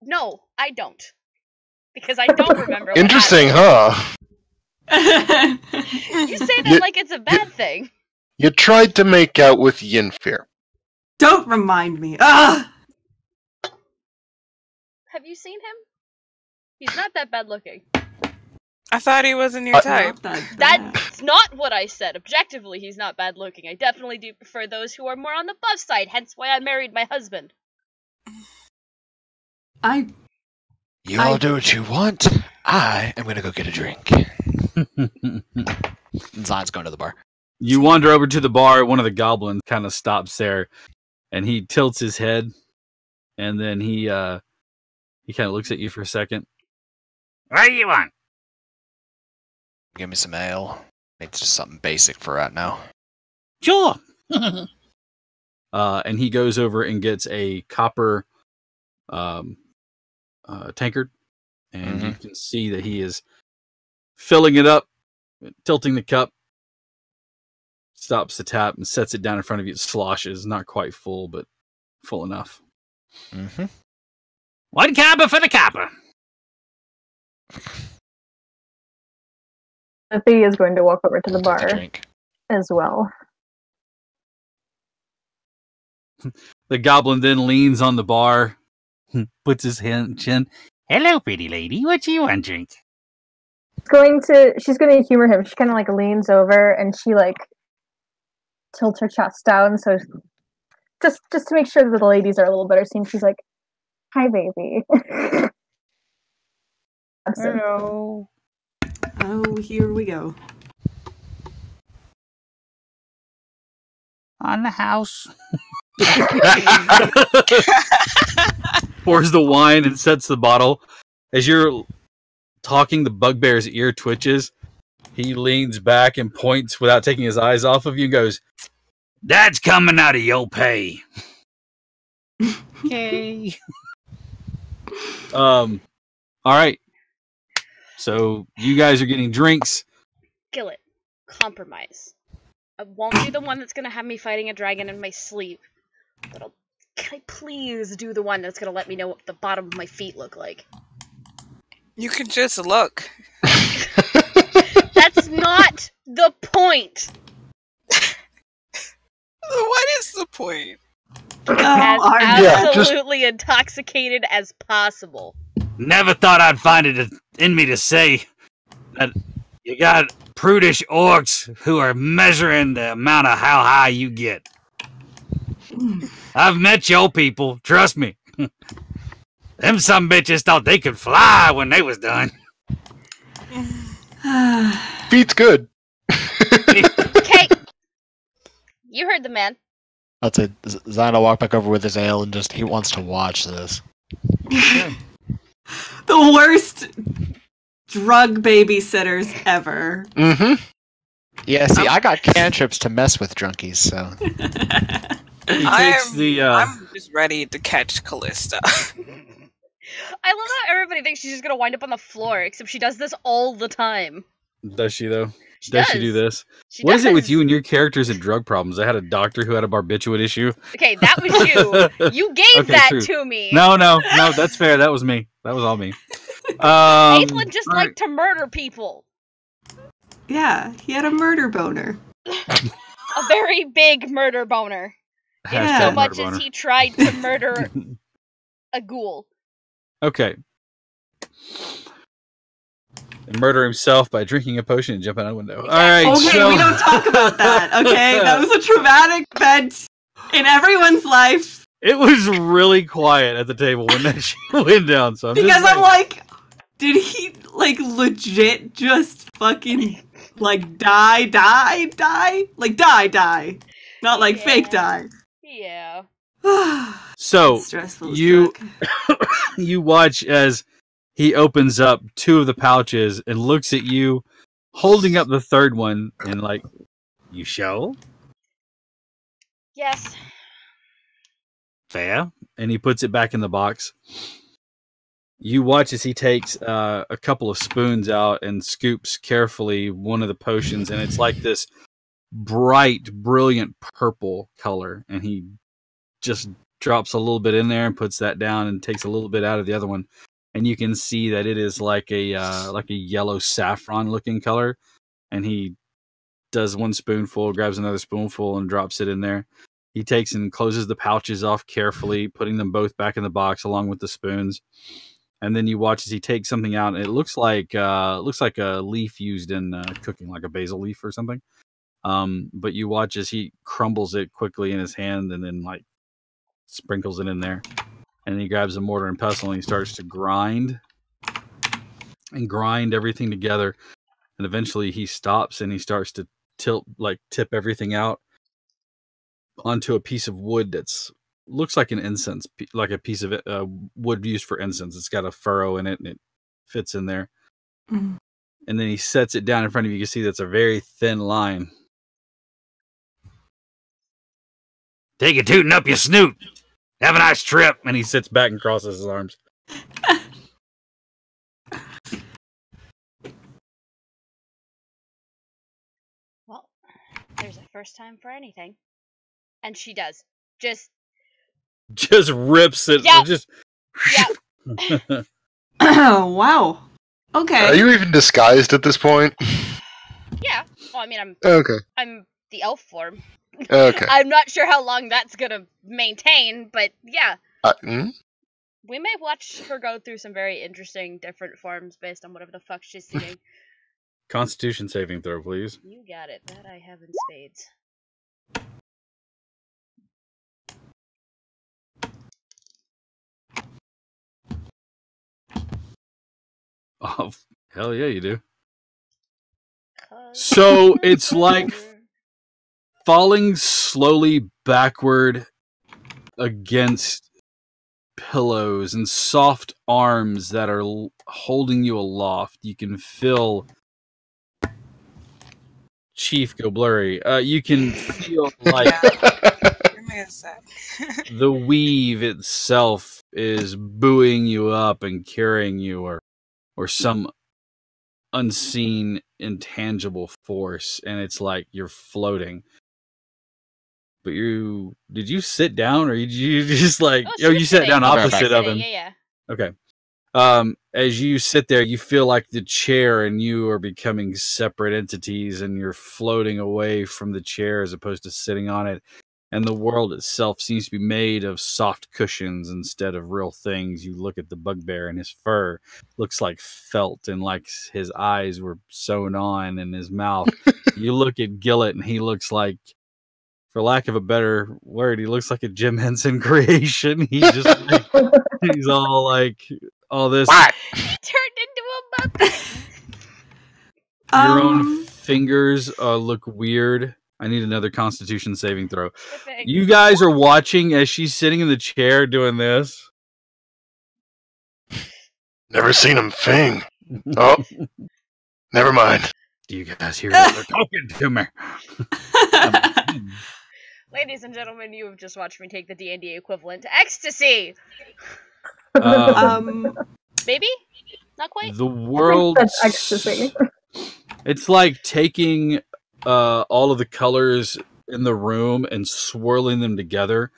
No, I don't. Because I don't remember what Interesting, huh? You say that like it's a bad thing. You tried to make out with Yinfir. Don't remind me. Ugh! Have you seen him? He's not that bad looking. I thought he wasn't your type. That's not what I said. Objectively, he's not bad looking. I definitely do prefer those who are more on the buff side, hence why I married my husband. You all do what you want. I am going to go get a drink. Zion's going to the bar. You wander over to the bar. One of the goblins kind of stops there, and he tilts his head, and then he kind of looks at you for a second. What do you want? Give me some ale. It's just something basic for right now. Sure. And he goes over and gets a copper tankard, and you can see that he is filling it up, tilting the cup, stops the tap, and sets it down in front of you. It sloshes, not quite full, but full enough. Mm-hmm. 1 copper for the copper. Sophie is going to walk over to the bar Drink. as well. The goblin then leans on the bar, puts his chin. Hello, pretty lady. What do you want to drink? She's gonna humor him. She kind of like leans over and she like tilts her chest down, so just to make sure that the ladies are a little better seen. She's like, "Hi, baby." Hello. Oh, here we go. On the house. Pours the wine and sets the bottle. As you're talking, the bugbear's ear twitches. He leans back and points without taking his eyes off of you and goes, "That's coming out of your pay." Okay. All right. So you guys are getting drinks. Gillet, compromise. I won't do the one that's gonna have me fighting a dragon in my sleep, but can I please do the one that's gonna let me know what the bottom of my feet look like? You can just look. That's not the point! What is the point? As Arya. absolutely intoxicated as possible. Never thought I'd find it in me to say that you got prudish orcs who are measuring the amount of how high you get. I've met your people, trust me. Them some bitches thought they could fly when they was done. Feet's good. Okay! You heard the man. That's it. Zion will walk back over with his ale and he wants to watch this. The worst drug babysitters ever. Mm-hmm. Yeah, see, I got cantrips to mess with drunkies, so. He takes I'm just ready to catch Callista. I love how everybody thinks she's just gonna wind up on the floor, except she does this all the time. Does she, though? She Does she do this? She What is it with does. you and your characters and drug problems? I had a doctor who had a barbiturate issue. Okay, that was you. You gave Okay, that true. to me. No, that's fair. That was me. That was all me. Caitlin just all right. liked to murder people. Yeah, he had a murder boner. A very big murder boner. Hashtag So murder much boner. as he tried to murder a ghoul. Okay. And murder himself by drinking a potion and jumping out a window. All right. Okay, so... we don't talk about that, okay? That was a traumatic event in everyone's life. It was really quiet at the table when that shit went down. So Because I'm like, did he, like, legit just fucking, like, die? Like, die. Not, like, fake die. Yeah. So, Stressful as you fuck. you watch as he opens up 2 of the pouches and looks at you, holding up the 3rd one, and like, "You show? Yes. Fair." And he puts it back in the box. You watch as he takes a couple of spoons out and scoops carefully one of the potions, and it's like this bright, brilliant purple color. And he just drops a little bit in there and puts that down and takes a little bit out of the other one. And you can see that it is like a yellow saffron looking color. And he does 1 spoonful, grabs another spoonful, and drops it in there. He takes and closes the pouches off carefully, putting them both back in the box along with the spoons. And then you watch as he takes something out, and it looks like a leaf used in cooking, like a basil leaf or something. But you watch as he crumbles it quickly in his hand, and then like sprinkles it in there. And he grabs a mortar and pestle and he starts to grind everything together. And eventually he stops and he starts to tip everything out onto a piece of wood that's looks like an incense, like a piece of wood used for incense. It's got a furrow in it and it fits in there. Mm. And then he sets it down in front of you. You can see that's a very thin line. Take it tooting up your snoot. Have a nice trip. And he sits back and crosses his arms. Well, there's a first time for anything. And she does. Just rips it. Yep. Just. Yep. Wow. Okay. Are you even disguised at this point? Yeah. Well, I mean, Okay. I'm the elf form. Okay. I'm not sure how long that's gonna maintain, but yeah. We may watch her go through some very interesting different forms based on whatever the fuck she's seeing. Constitution saving throw, please. You got it. That I have in spades. Oh, hell yeah, you do. So it's like falling slowly backward against pillows and soft arms that are holding you aloft. You can feel Chief go blurry. You can feel like Give me a sec. the weave itself is buoying you up and carrying you, or some unseen, intangible force, and it's like you're floating. But did you sit down, or did you just like? Oh, Oh, you sat down I'll be right opposite back. of him. Yeah. Okay. As you sit there, you feel like the chair and you are becoming separate entities, and you're floating away from the chair as opposed to sitting on it. And the world itself seems to be made of soft cushions instead of real things. You look at the bugbear, and his fur looks like felt, and like his eyes were sewn on in his mouth. You look at Gillett, and he looks like, for lack of a better word, he looks like a Jim Henson creation. He's just like, he's all like, all this. What? He turned into a Muppet. Your own fingers look weird. I need another Constitution saving throw. Perfect. You guys are watching as she's sitting in the chair doing this. Never seen him fing. Oh, never mind. Do you guys hear what they're talking to me? Ladies and gentlemen, you have just watched me take the D&D equivalent to ecstasy. Maybe? Not quite? The world. That's ecstasy. It's like taking all of the colors in the room and swirling them together.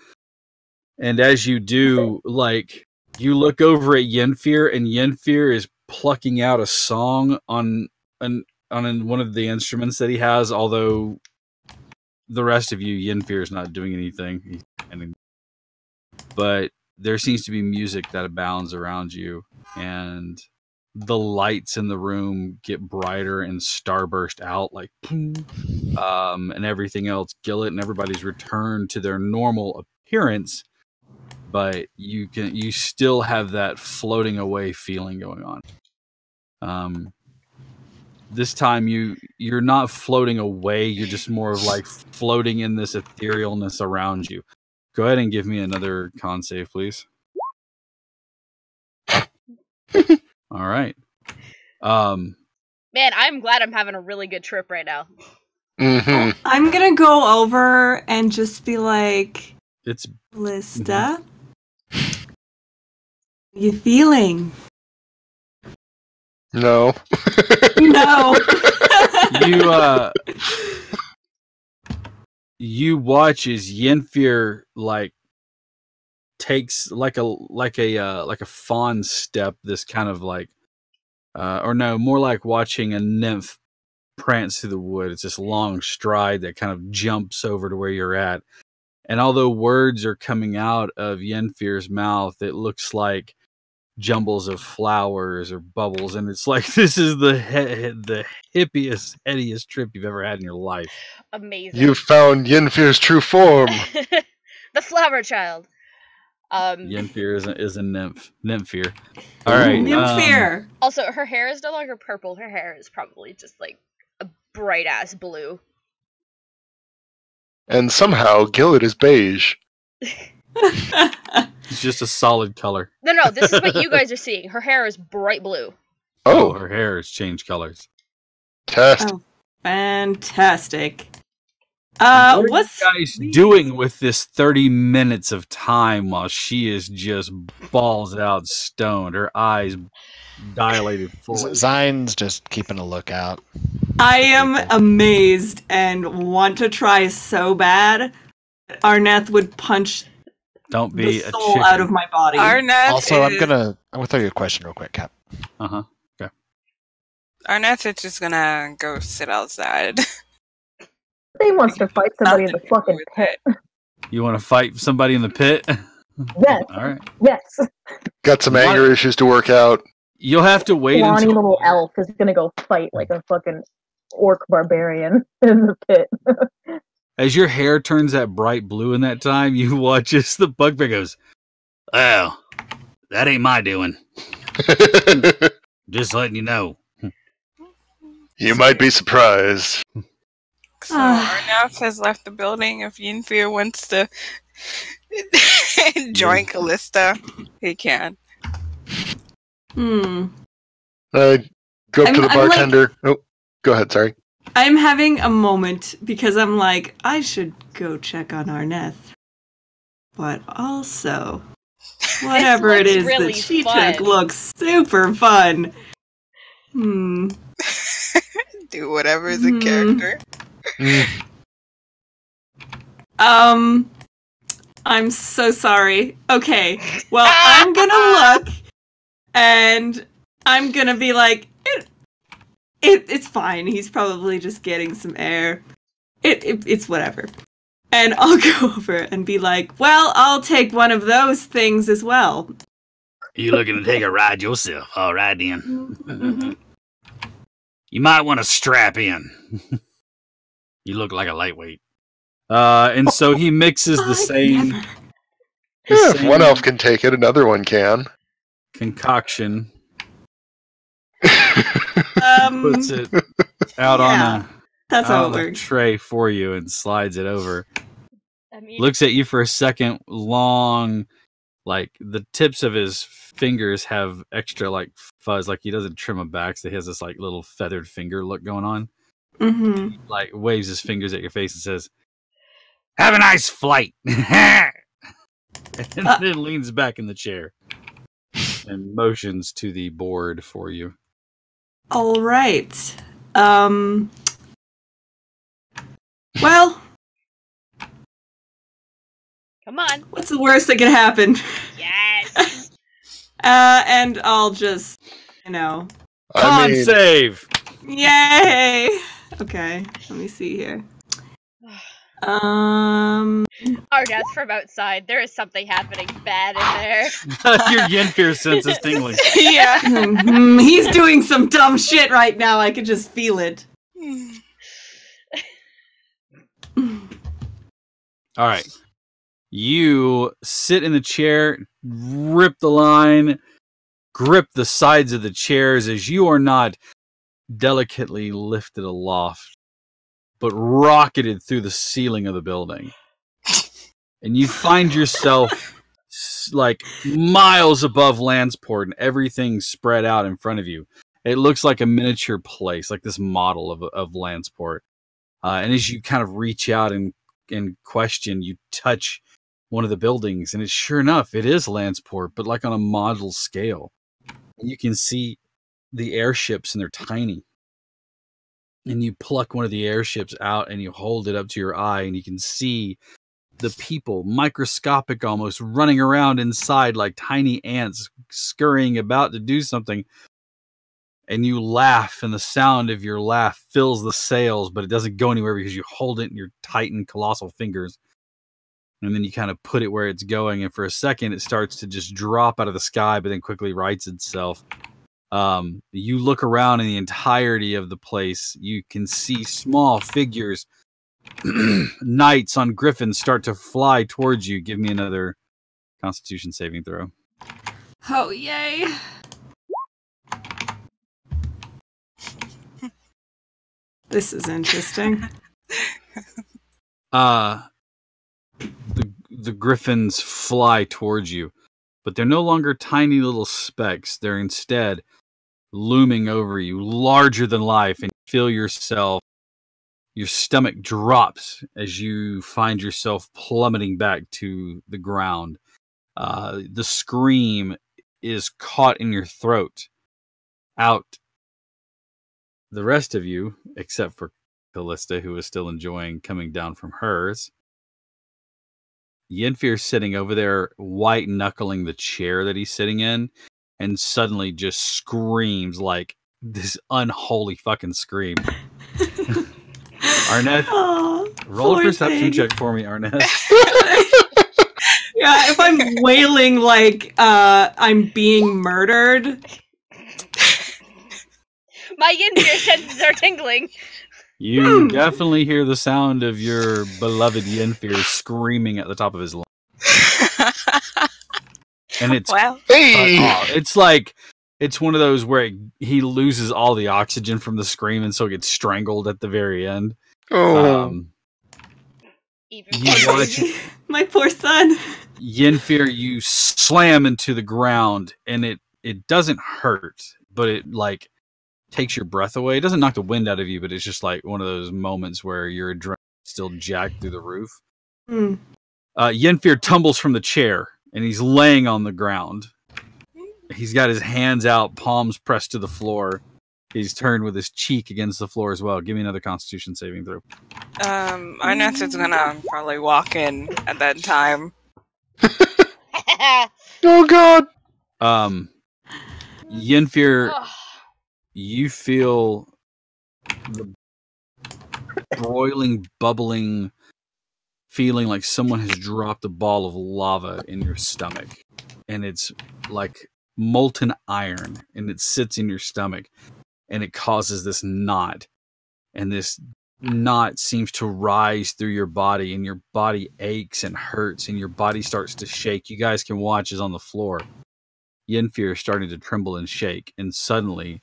And as you do, like, you look over at Yenfir, and Yenfir is plucking out a song on one of the instruments that he has, although the rest of you, Yenfir is not doing anything. But there seems to be music that abounds around you, and the lights in the room get brighter and starburst out, like boom, and everything else. Gillett and everybody's returned to their normal appearance, but you still have that floating away feeling going on. This time you're not floating away, you're just more of like floating in this etherealness around you. Go ahead and give me another con save, please. All right. Man, I'm glad I'm having a really good trip right now. Mm-hmm. I'm gonna go over and just be like, It's Lista, you feeling? No. No. You watch as Yenfir like takes like a fawn step, this kind of like or no, more like watching a nymph prance through the wood. It's this long stride that kind of jumps over to where you're at. And although words are coming out of Yenfir's mouth, it looks like jumbles of flowers or bubbles, and it's like this is the hippiest, headiest trip you've ever had in your life. Amazing. You found Yenfir's true form. The flower child. Yenfir is a Nymphir. All right. Nymphier. Also, her hair is no longer purple. Her hair is probably just like a bright ass blue. And somehow Gillett is beige. It's just a solid color. No, this is what you guys are seeing. Her hair is bright blue. Oh, her hair has changed colors. test. Oh, fantastic. What are What's you guys doing with this 30 minutes of time while she is just balls out stoned, her eyes dilated fully? Zine's just keeping a lookout. I am People. amazed and want to try so bad that Arneth would punch Don't the be a soul chicken. out of my body. Arneth Also, I'm is, gonna throw you a question real quick, Cap. Uh-huh. Arneth is just gonna go sit outside. He wants to fight somebody in the Nothing to do fucking with pit. it. You want to fight somebody in the pit? Yes, All right. yes. Got some What? anger issues to work out. You'll have to wait Scrawny until little elf is gonna go fight like a fucking orc barbarian in the pit. as your hair turns that bright blue in that time, you watch as the bugbear goes, "Oh, that ain't my doing. Just letting you know." You might be surprised. So Arneth has left the building. If Yinfir wants to join Callista, he can. Hmm. Go up to the I'm like- bartender. Oh, go ahead. Sorry. I'm having a moment because I'm like, I should go check on Arneth. But also, whatever it looks is really that she fun. took looks super fun. Hmm. Do whatever is a character. I'm so sorry. Okay, well, I'm gonna look, and I'm gonna be like, it's fine. He's probably just getting some air. It's whatever. And I'll go over and be like, well, I'll take one of those things as well. You looking to take a ride yourself? All right, then. You might want to strap in. You look like a lightweight. And so he mixes the same, Never. Yeah, if one elf can take it, another one can. concoction. Puts it out on That's how a it works. tray for you and slides it over. I mean, Looks at you for a second, long, like the tips of his fingers have extra like fuzz, like he doesn't trim them back, so he has this like little feathered finger look going on. Mm-hmm. Like waves his fingers at your face and says, "Have a nice flight." And then leans back in the chair and motions to the board for you. All right. Well, come on. what's the worst that can happen? Yes. And I'll just, you know, Con save. yay. Okay, let me see here. Arneth from outside. There is something happening bad in there. Your Yenfir sense is tingling. Yeah. He's doing some dumb shit right now. I can just feel it. All right. You sit in the chair, rip the line, grip the sides of the chairs as you are not delicately lifted aloft, but rocketed through the ceiling of the building. And you find yourself like miles above Lanceport and everything spread out in front of you. It looks like a miniature place, like this model of Lanceport. And as you kind of reach out and question, you touch one of the buildings, and it's sure enough, it is Lanceport, but like on a model scale. And you can see the airships, and they're tiny. And you pluck one of the airships out, and you hold it up to your eye, and you can see the people, microscopic almost, running around inside like tiny ants, scurrying about to do something. And you laugh, and the sound of your laugh fills the sails, but it doesn't go anywhere because you hold it in your tightened, colossal fingers. And then you kind of put it where it's going, and for a second, it starts to just drop out of the sky, but then quickly rights itself. You look around in the entirety of the place. You can see small figures, knights on griffins start to fly towards you. Give me another Constitution saving throw. Oh, yay. This is interesting. The griffins fly towards you, but they're no longer tiny little specks. They're instead looming over you, larger than life, and you feel yourself, your stomach drops as you find yourself plummeting back to the ground. The scream is caught in your throat. Out. The rest of you, except for Callista, who is still enjoying coming down from hers, Yenfir's sitting over there, white knuckling the chair that he's sitting in, and suddenly just screams like this unholy fucking scream. Arnett, roll a perception check for me, Arnett. Yeah, if I'm wailing like I'm being murdered. My Yenfir senses are tingling. You definitely hear the sound of your beloved Yenfir screaming at the top of his lungs. And it's it's like it's one of those where he loses all the oxygen from the scream and so gets strangled at the very end. My poor son. Yenfir, you slam into the ground and it doesn't hurt, but it like takes your breath away. It doesn't knock the wind out of you, but it's just like one of those moments where your adrenaline is still jacked through the roof. Yenfir tumbles from the chair and he's laying on the ground. He's got his hands out, palms pressed to the floor. He's turned with his cheek against the floor as well. Give me another Constitution saving throw. Arnett is gonna probably walk in at that time. Oh god! Yenfir, you feel the broiling, bubbling feeling like someone has dropped a ball of lava in your stomach. And it's like molten iron, and it sits in your stomach, and it causes this knot. And this knot seems to rise through your body, and your body aches and hurts, and your body starts to shake. You guys can watch as on the floor, Yenfir is starting to tremble and shake, and suddenly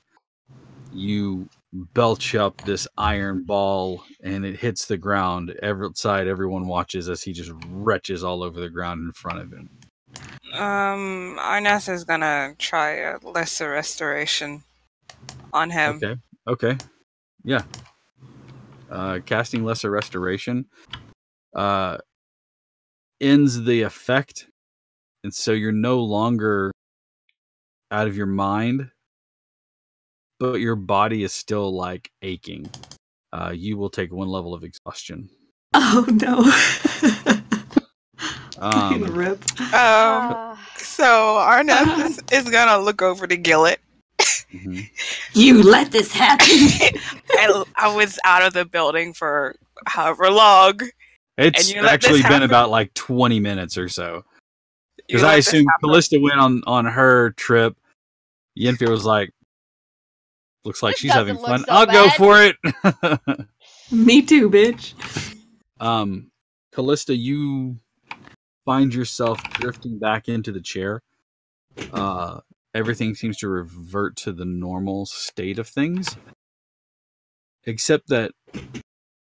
you belch up this iron ball, and it hits the ground. Outside, everyone watches as he just retches all over the ground in front of him. Arnett is gonna try a lesser restoration on him. Okay. Yeah. Casting lesser restoration ends the effect, and so you're no longer out of your mind, but your body is still like aching. You will take 1 level of exhaustion. Oh no. Rip. So Arnett is gonna look over to Gillet. Mm-hmm. You let this happen. I was out of the building for however long. It's actually been about like 20 minutes or so. Because I assume Callista went on her trip. Yenfir was like, looks like she's having fun. So I'll go for it. Me too, bitch. Callista, you find yourself drifting back into the chair. Everything seems to revert to the normal state of things. Except that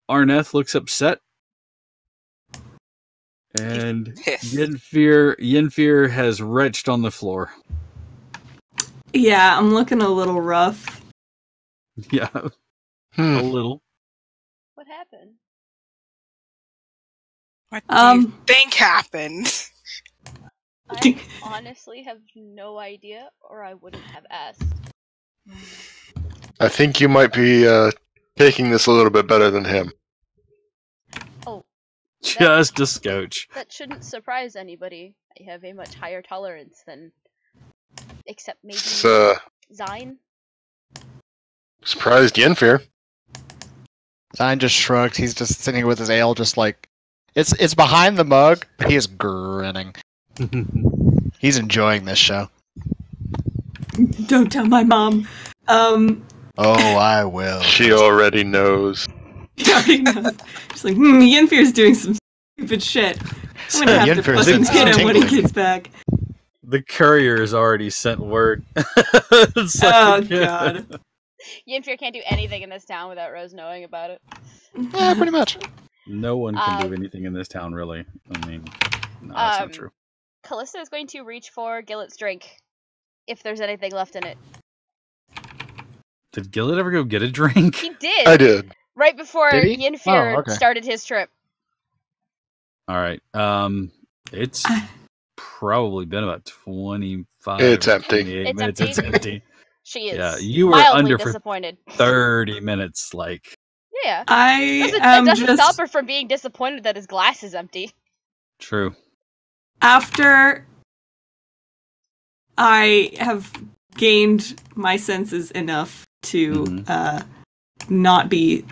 Arnett looks upset. And Yenfir has retched on the floor. Yeah, I'm looking a little rough. Yeah. A little. What happened? What do you think happened? I honestly have no idea, or I wouldn't have asked. I think you might be taking this a little bit better than him. Oh. Just a scotch. That shouldn't surprise anybody. I have a much higher tolerance than... Except maybe... Zine? Surprised Yenfir. Zine just shrugs. He's just sitting with his ale, just like... It's behind the mug, but he is grinning. He's enjoying this show. Don't tell my mom. Oh, I will. She already knows. She already knows. She's like, Yenfir's doing some stupid shit. I'm gonna have to fucking hit him when he gets back. The courier has already sent word. Oh, God. Yenfir can't do anything in this town without Rose knowing about it. Yeah, pretty much. No one can do anything in this town, really. I mean, no, that's not true. Callista is going to reach for Gillet's drink, if there's anything left in it. Did Gillett ever go get a drink? He did. I did. Right before Did he? Yinfir Oh, okay. started his trip. All right. It's probably been about 25. It's empty. 28 It's minutes. empty? It's empty. She is Yeah, you were mildly under for disappointed. 30 minutes. Like, Yeah. I That am doesn't just stop her from being disappointed that his glass is empty. true. after I have gained my senses enough to not be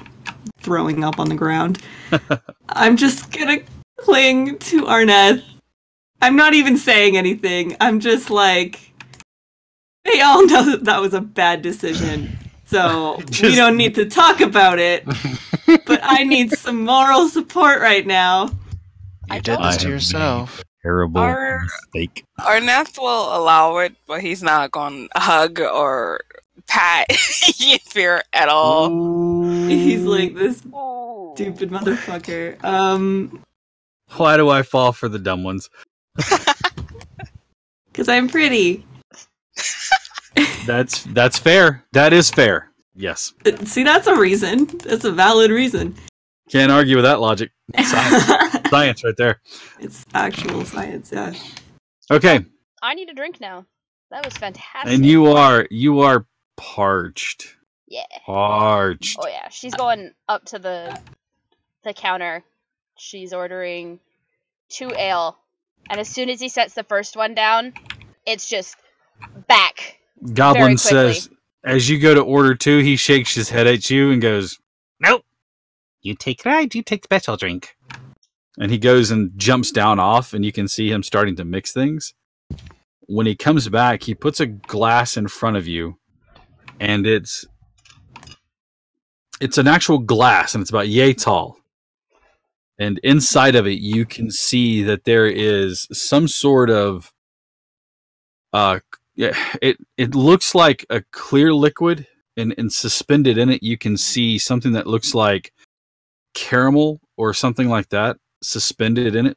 throwing up on the ground. I'm just gonna cling to Arneth. I'm not even saying anything. I'm just like, they all know that was a bad decision. So we don't need to talk about it. But I need some moral support right now. You did this to yourself. Terrible Our- mistake. Arneth will allow it, but he's not going to hug or pat Yinfir at all. He's like, this stupid motherfucker. Why do I fall for the dumb ones? Because I'm pretty. That's fair. That is fair. Yes. See, that's a reason. That's a valid reason. Can't argue with that logic. Science. Science right there. It's actual science, yeah. Okay. I need a drink now. That was fantastic. And you are parched. Yeah. Parched. Oh yeah. She's going up to the counter. She's ordering 2 ale. And as soon as he sets the first one down, it's just back. Goblin very quickly. says, as you go to order 2, he shakes his head at you and goes, "Nope. You take right, you take special drink." And he goes and jumps down off, and you can see him starting to mix things. When he comes back, he puts a glass in front of you, and it's an actual glass, and it's about yay tall. And inside of it, you can see that there is some sort of it looks like a clear liquid, and suspended in it, you can see something that looks like caramel or something like that suspended in it.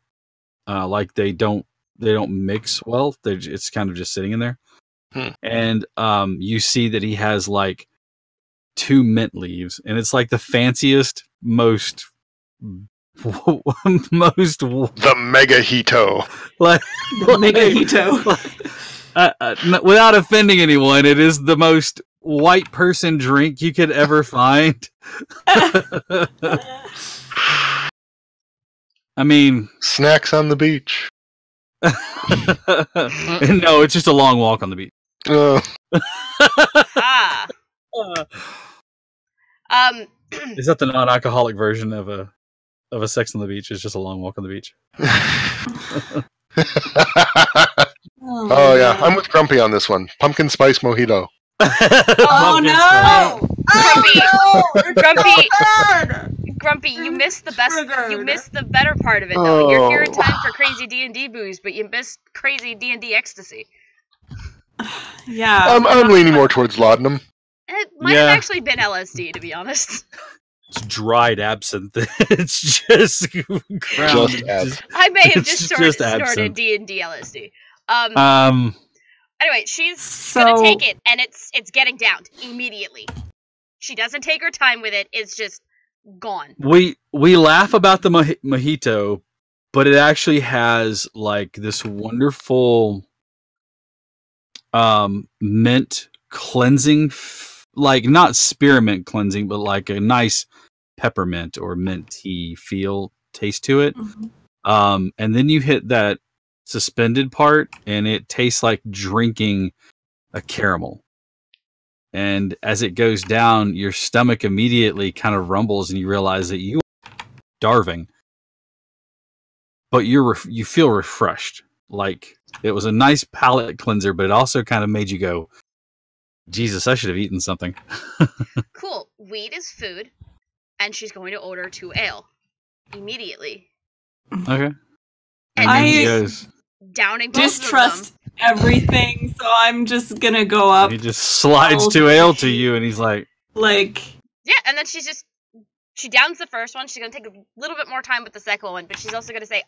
Like they don't mix well. It's kind of just sitting in there. And you see that he has like 2 mint leaves, and it's like the fanciest, most The Mega Hito. like The Mega Hito. without offending anyone, it is the most white person drink you could ever find. I mean, Snacks on the beach. no, it's just a long walk on the beach. Ah. Is that the non-alcoholic version of a Sex on the Beach? It's just a long walk on the beach. Oh yeah, I'm with Grumpy on this one. Pumpkin spice mojito. Oh no! Grumpy, you missed the best. Triggered. You missed the better part of it, though. You're here in Oh. time for crazy D&D booze, but you missed crazy D&D ecstasy. Yeah. I'm leaning more towards laudanum. It might Yeah. have actually been LSD, to be honest. It's dried absinthe. It's just ground. Just absinthe. I may have It's just just snorted absinthe. D&D LSD. Anyway, She's gonna take it, and it's getting downed immediately. She doesn't take her time with it. It's just gone. we laugh about the mojito, but it actually has like this wonderful mint cleansing, like not spearmint cleansing, but like a nice peppermint or mint tea taste to it. And then you hit that suspended part, and it tastes like drinking a caramel. And as it goes down, your stomach immediately kind of rumbles, and you realize that you are starving, but you feel refreshed. Like it was a nice palate cleanser, but it also kind of made you go, Jesus, I should have eaten something. Cool. Weed is food, and she's going to order 2 ale immediately. Okay. And I- then he she's goes, downing both Distrust of them. everything, so I'm just gonna go up. he just slides Oh, 2 ale to you, and he's like, Like, Yeah, and then she downs the first one. She's gonna take a little bit more time with the second one, but she's also gonna say,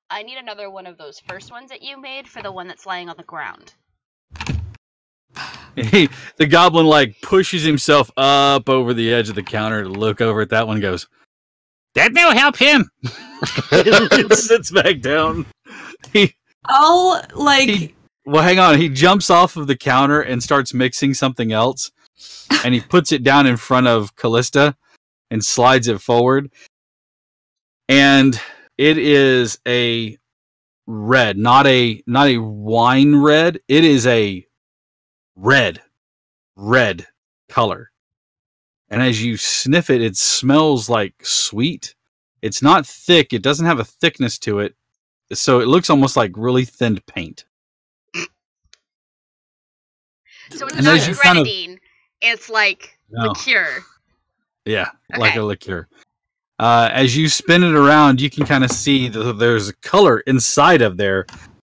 I need another one of those first ones that you made for the one that's laying on the ground. The goblin like pushes himself up over the edge of the counter to look over at that one and goes, "That will help him." It sits back down. I'll like. Well, hang on. He jumps off of the counter and starts mixing something else, and he puts it down in front of Callista and slides it forward. And it is a red, not a wine red. It is a red color. And as you sniff it, it smells like sweet. It's not thick. It doesn't have a thickness to it. So it looks almost like really thinned paint. So it's And not as you kind of- grenadine. It's like No. liqueur. Yeah, Okay. like a liqueur. As you spin it around, you can kind of see that there's a color inside of there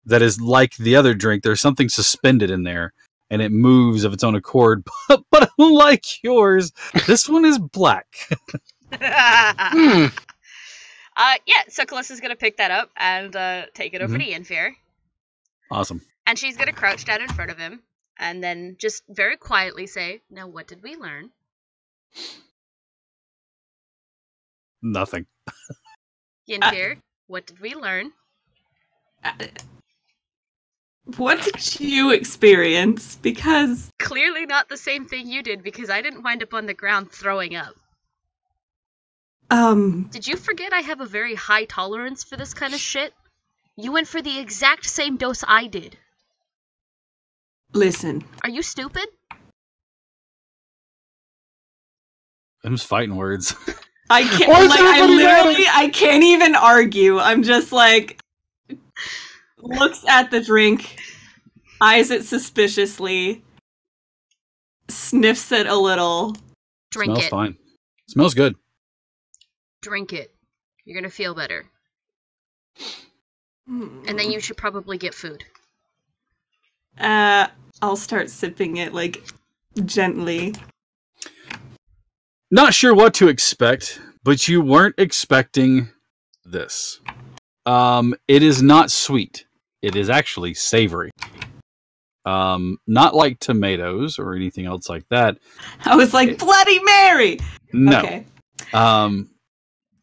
that is like the other drink. There's something suspended in there, and it moves of its own accord. But unlike yours, this one is black. Hmm. Yeah, so Callista's gonna pick that up and take it over Mhm. to Ianfair. Awesome. And she's gonna crouch down in front of him and then just very quietly say, "Now what did we learn?" Nothing. Ianfair, what did we learn? What did you experience? Because Clearly not the same thing you did because I didn't wind up on the ground throwing up. Did you forget I have a very high tolerance for this kind of shit? You went for the exact same dose I did. listen, Are you stupid? Them's fighting words. I can't. Why is Like, I everybody mad? literally, I can't even argue. I'm just like looks at the drink, eyes it suspiciously, sniffs it a little. Drink Smells it. fine. Smells good. Drink it. You're gonna feel better. Hmm. And then you should probably get food. I'll start sipping it like gently. Not sure what to expect, but you weren't expecting this. It is not sweet. It is actually savory. Not like tomatoes or anything else like that. I was like, Bloody Mary! No. Okay.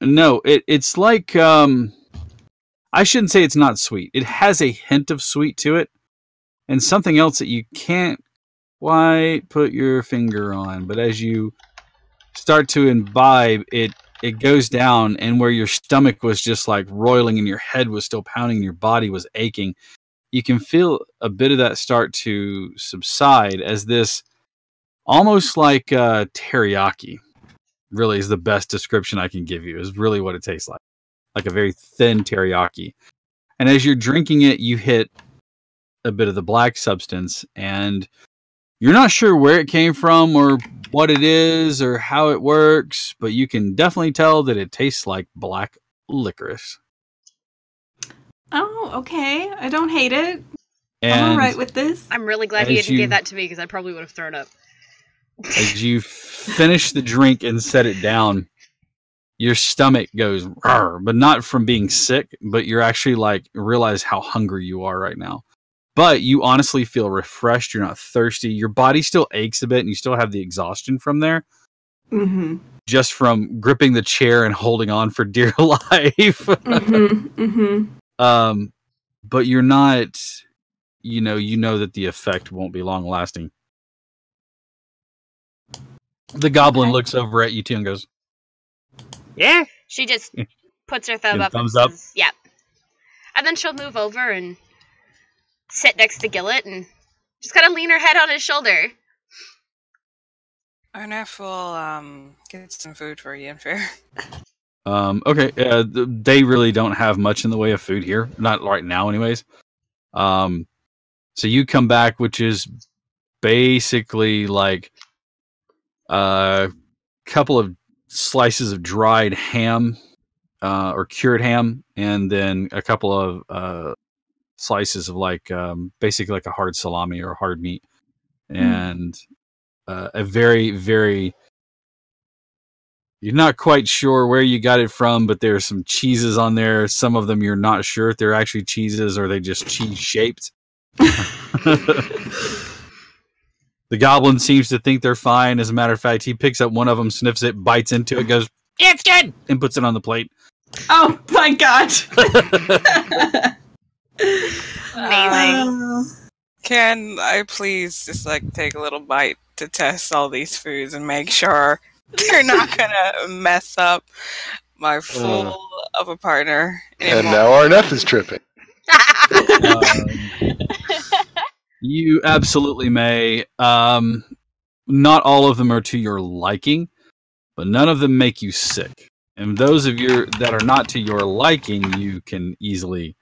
No, it's like I shouldn't say it's not sweet. It has a hint of sweet to it, and something else that you can't quite put your finger on. But as you start to imbibe, it goes down, and where your stomach was just like roiling and your head was still pounding and your body was aching, you can feel a bit of that start to subside as this almost like teriyaki. Really is the best description I can give you, is really what it tastes like a very thin teriyaki. And as you're drinking it, you hit a bit of the black substance, and you're not sure where it came from or what it is or how it works, but you can definitely tell that it tastes like black licorice. Oh, okay. I don't hate it. And I'm alright with this. I'm really glad he As didn't you- give that to me because I probably would have thrown up. as you finish the drink and set it down, your stomach goes, "Rrr," but not from being sick, but you're actually like realize how hungry you are right now. But you honestly feel refreshed. You're not thirsty. Your body still aches a bit, and you still have the exhaustion from there, Mm-hmm. just from gripping the chair and holding on for dear life. Mm-hmm. Mm-hmm. But you're not, you know that the effect won't be long lasting. The goblin Okay. looks over at you too and goes, "Yeah." She just puts her thumb Yeah, up and thumbs up. says, "Yeah." And then she'll move over and sit next to Gillet and just kind of lean her head on his shoulder. Arnef will get some food for Ianfair. Okay. They really don't have much in the way of food here, not right now, anyways. So you come back, which is basically like a couple of slices of dried ham, or cured ham, and then a couple of slices of like basically like a hard salami or hard meat, and a very, very. You're not quite sure where you got it from, but there's some cheeses on there. Some of them you're not sure if they're actually cheeses or they just cheese shaped. The goblin seems to think they're fine. As a matter of fact, he picks up one of them, sniffs it, bites into it, goes, "It's good," and puts it on the plate. Oh my god! Amazing. Can I please just like take a little bite to test all these foods and make sure they're not gonna mess up my fool of a partner anymore? And now Arnett is tripping. You absolutely may. Not all of them are to your liking, but none of them make you sick. And those of you that are not to your liking, you can easily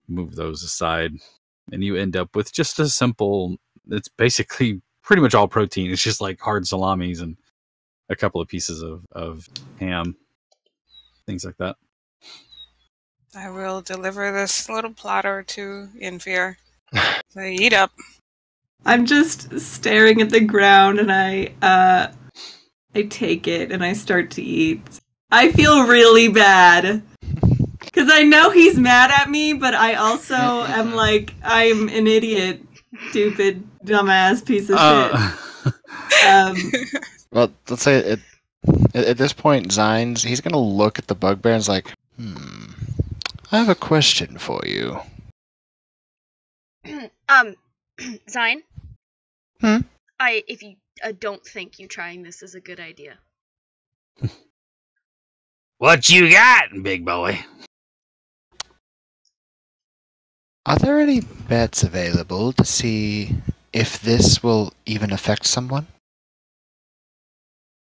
move those aside. And you end up with just a simple, it's basically pretty much all protein. It's just like hard salamis and a couple of pieces of ham, things like that. I will deliver this little platter to Infear. So eat up. I'm just staring at the ground, and I take it and I start to eat. I feel really bad because I know he's mad at me, but I also am like, I'm an idiot, stupid, dumbass piece of shit. Well, let's say at this point, he's going to look at the bugbear and is like, I have a question for you. Zine? Hmm? If you don't think you trying this is a good idea. What you got, big boy? Are there any bets available to see if this will even affect someone?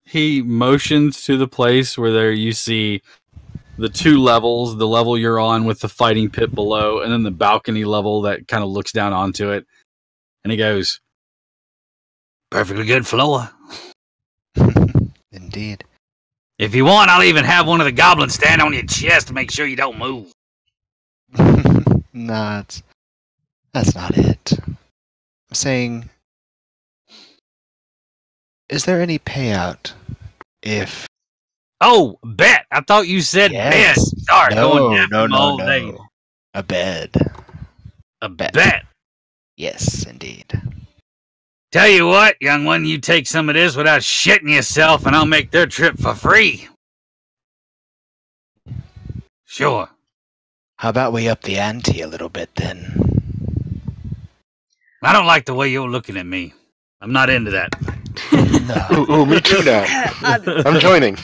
He motions to the place where there you see the two levels, the level you're on with the fighting pit below, and then the balcony level that kind of looks down onto it. And he goes, "Perfectly good floor." Indeed. If you want, I'll even have one of the goblins stand on your chest to make sure you don't move. No, that's not it. I'm saying, is there any payout if... Oh, bet! I thought you said bed. Sorry, going down all day. A bed. A bet. Yes, indeed. Tell you what, young one, you take some of this without shitting yourself, and I'll make their trip for free. Sure. How about we up the ante a little bit, then? I don't like the way you're looking at me. I'm not into that. No. Ooh, me too now. I'm joining.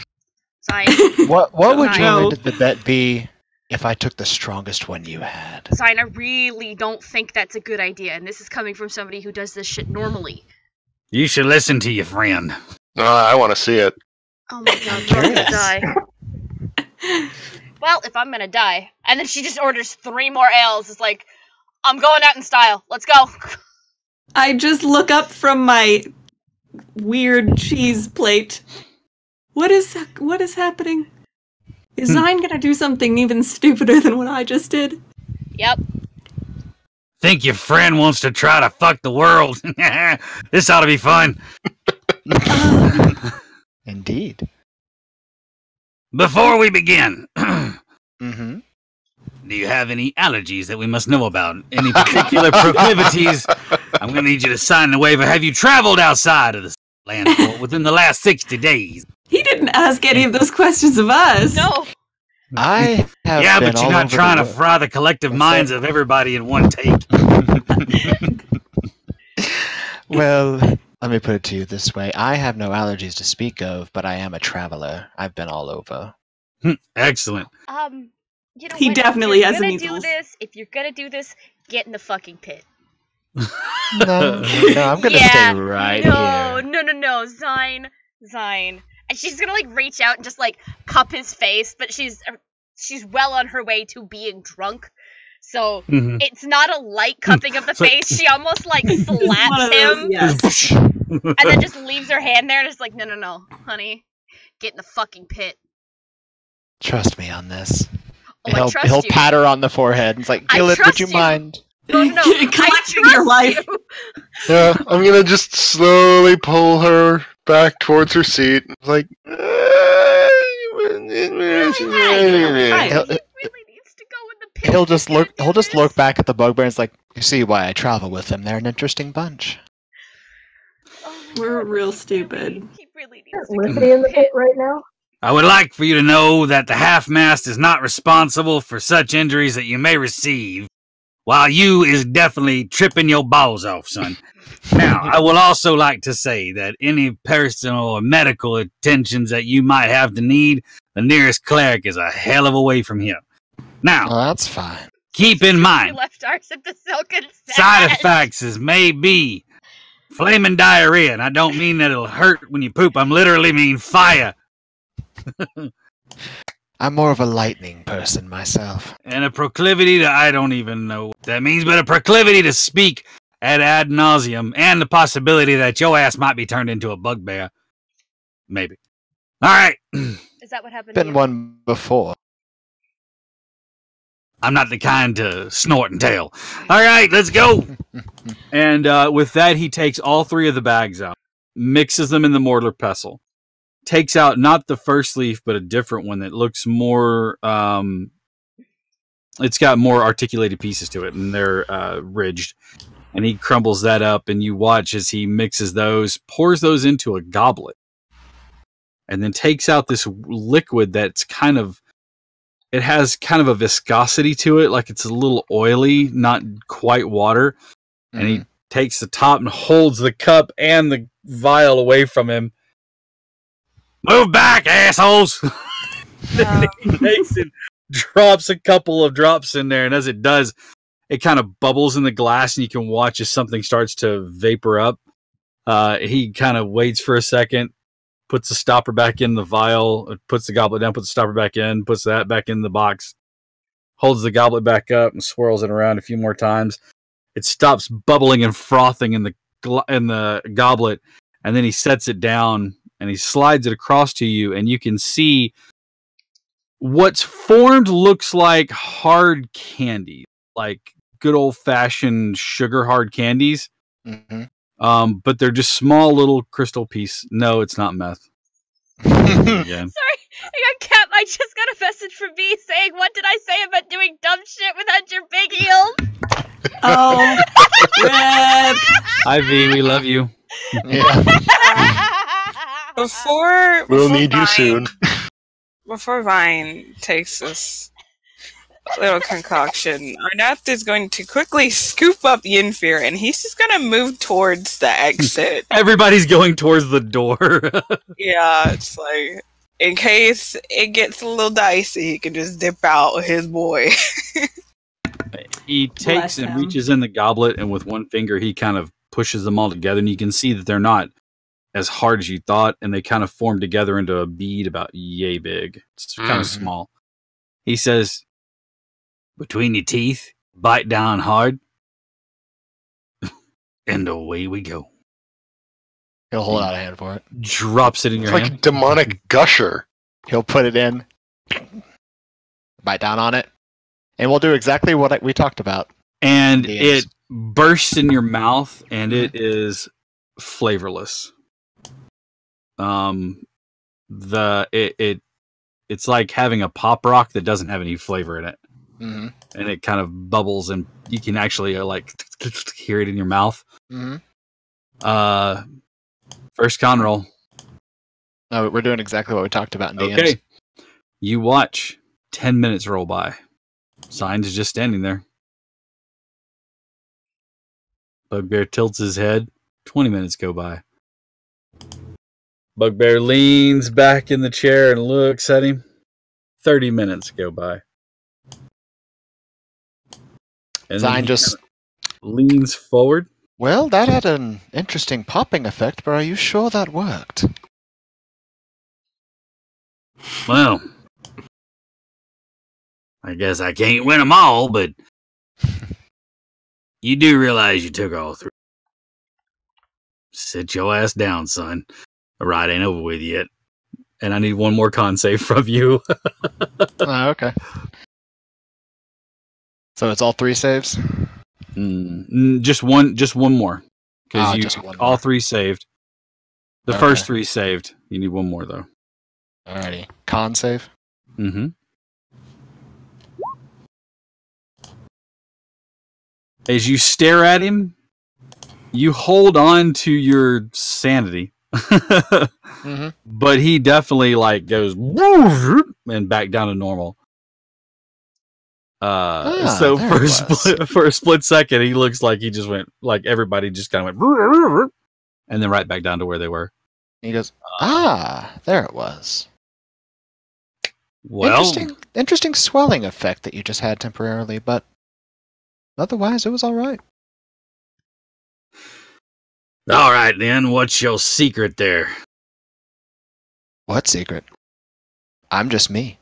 Zine. What would No. you rate the bet be if I took the strongest one you had? Zine, I really don't think that's a good idea, and this is coming from somebody who does this shit normally. You should listen to your friend. I want to see it. Oh my god, I'm gonna die. Well, if I'm gonna die. And then she just orders 3 more ales. It's like, I'm going out in style. Let's go. I just look up from my weird cheese plate. What is happening? Is Zine gonna do something even stupider than what I just did? Yep. Think your friend wants to try to fuck the world? This ought to be fun. Indeed. Before we begin, Mm-hmm. do you have any allergies that we must know about? Any particular proclivities? I'm going to need you to sign the waiver. Have you traveled outside of the land within the last 60 days? He didn't ask any of those questions of us. No. I have Yeah, been but you're all not over trying the to fry the collective minds of everybody in one take. Well, let me put it to you this way. I have no allergies to speak of, but I am a traveler. I've been all over. Excellent. You know He what? definitely If has you're the gonna measles. if you're gonna do this, get in the fucking pit. No, I'm gonna stay right no, here. No, Zine. And she's gonna like reach out and just like cup his face, but she's well on her way to being drunk. So it's not a light cupping of the face. She almost like slaps him Yes. and then just leaves her hand there and is like, no, honey, get in the fucking pit. Trust me on this. Oh, He'll pat her on the forehead. It's like, I Gillet, would trust you you. mind? No, I Collecting trust your life. you. Yeah, I'm gonna just slowly pull her back towards her seat. Like, Really He'll needs to go in the pit. he'll just look back at the bugbear and it's like, you see why I travel with them. They're an interesting bunch. We're real stupid. He really needs to Lucy in the pit right now? I would like for you to know that the half-mast is not responsible for such injuries that you may receive, while you is definitely tripping your balls off, son. Now, I would also like to say that any personal or medical attentions that you might have to need, the nearest cleric is a hell of a way from here. Now, Well, that's fine. keep in You mind, left ours at the silken side sash. effects is may be flaming diarrhea, and I don't mean that it'll hurt when you poop. I'm literally mean fire. I'm more of a lightning person myself. And a proclivity to, I don't even know what that means, but a proclivity to speak ad nauseum, and the possibility that your ass might be turned into a bugbear. Maybe. All right. Is that what happened to Been you? one before. I'm not the kind to snort and tail. All right, let's go. And with that, he takes all 3 of the bags out, mixes them in the mortar pestle, takes out not the first leaf, but a different one that looks more, it's got more articulated pieces to it, and they're ridged. And he crumbles that up, and you watch as he mixes those, pours those into a goblet, and then takes out this liquid that's kind of, it has kind of a viscosity to it, like it's a little oily, not quite water. And he takes the top and holds the cup and the vial away from him. Move back, assholes! He takes it, drops a couple of drops in there, and as it does, it kind of bubbles in the glass, and you can watch as something starts to vapor up. He kind of waits for a second, puts the stopper back in the vial, puts the goblet down, puts the stopper back in, puts that back in the box, holds the goblet back up, and swirls it around a few more times. It stops bubbling and frothing in the goblet, and then he sets it down, and he slides it across to you, and you can see what's formed looks like hard candy, like good old-fashioned sugar hard candies. But they're just small little crystal piece. No, it's not meth. Again. Sorry, I got Cap. I just got a message from B saying, "What did I say about doing dumb shit without your big heels?" Oh, rip. Hi, V. We love you. Yeah. Before We'll before need you Vine- soon. Before Vine takes this little concoction, Arnath is going to quickly scoop up Yinfir, and he's just going to move towards the exit. Everybody's going towards the door. Yeah, it's like, in case it gets a little dicey, he can just dip out with his boy. He takes Bless and him. reaches in the goblet, and with one finger, he kind of pushes them all together, and you can see that they're not as hard as you thought, and they kind of form together into a bead about yay big. It's kind of small. He says, "Between your teeth, bite down hard, and away we go." He'll hold out a hand for it. Drops it in It's your like a hand. demonic gusher. He'll put it in, bite down on it, and we'll do exactly what we talked about. And Yes. it bursts in your mouth, and it is flavorless. It's like having a pop rock that doesn't have any flavor in it, Mm-hmm. and it kind of bubbles, and you can actually like hear it in your mouth. Mm-hmm. First con roll. No, we're doing exactly what we talked about in DMs. Okay, you watch 10 minutes roll by. Signs is just standing there. Bugbear tilts his head. 20 minutes go by. Bugbear leans back in the chair and looks at him. 30 minutes go by. And then Sign he just, kinda leans forward. well, that had an interesting popping effect, but are you sure that worked? Well, I guess I can't win them all, but you do realize you took all 3. Sit your ass down, son. The ride ain't over with yet. And I need one more con save from you. Oh, okay. So it's all 3 saves? Just one more. Because Just one all more. 3 saved. The Okay. first 3 saved. You need one more, though. Alrighty. Con save? Mm-hmm. As you stare at him, You hold on to your sanity. Mm-hmm. But he definitely like goes and back down to normal. So there for it was. for a split second, he looks like he just went like everybody just kind of went and then right back down to where they were. He goes, there it was. Well, Interesting swelling effect that you just had temporarily, but otherwise it was all right. all right then. What's your secret there? What secret? I'm just me.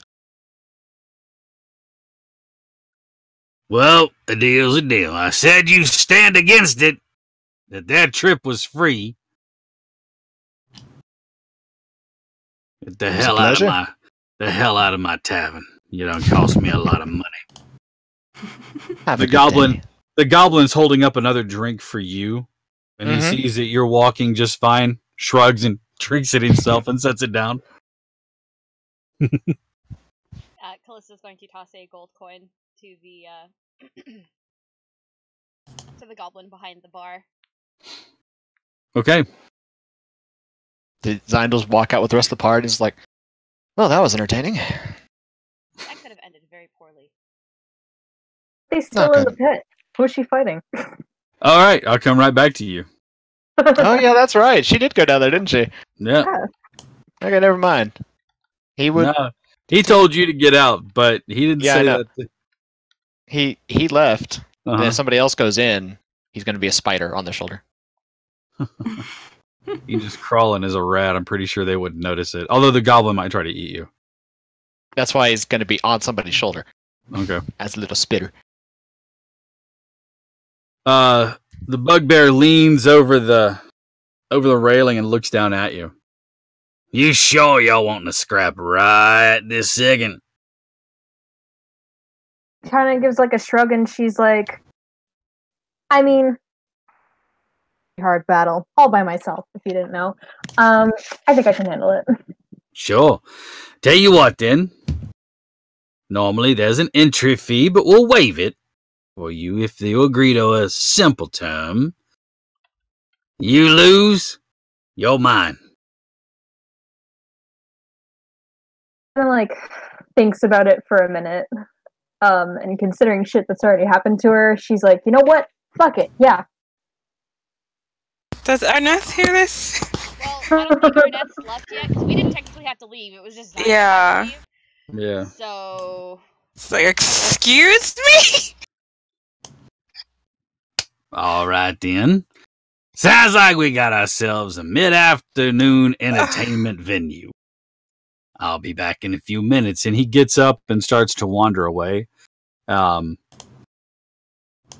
Well, a deal's a deal. I said you stand against it. That trip was free. Get the It was a hell out of pleasure. my tavern. You don't cost me a lot of money. Have The a good day. The goblin's holding up another drink for you, and he Mhm. sees that you're walking just fine, shrugs and drinks it himself and sets it down. Callista's going to toss a gold coin to the to the goblin behind the bar. Okay. Did Zyndals walk out with the rest of the party? It's like, well, that was entertaining. That could have ended very poorly. He's still Not in the good. pit. Who's she fighting? All right, I'll come right back to you. Oh yeah, that's right. She did go down there, didn't she? Yeah. Okay, never mind. He would. No, he told you to get out, but he didn't Yeah, I say know. that. He left. And Uh-huh. if somebody else goes in, he's going to be a spider on their shoulder. He's just crawling as a rat. I'm pretty sure they wouldn't notice it. Although the goblin might try to eat you. That's why he's going to be on somebody's shoulder Okay. as a little spitter. The bugbear leans over the railing and looks down at you. You sure y'all wanting to scrap right this second? Kind of gives like a shrug, and she's like, I mean, hard battle all by myself. If you didn't know, I think I can handle it. Sure. Tell you what then. Normally there's an entry fee, but we'll waive it for you if you agree to a simple term. You lose, you're mine. Kind of like thinks about it for a minute, and considering shit that's already happened to her, she's like, you know what? Fuck it. Yeah. Does Arneth hear this? Well, I don't think Arnett's left yet because we didn't technically have to leave. It was just Zyndals Yeah. had to leave. Yeah. So It's like, excuse me? All right then. Sounds like we got ourselves a mid-afternoon entertainment venue. I'll be back in a few minutes. And he gets up and starts to wander away.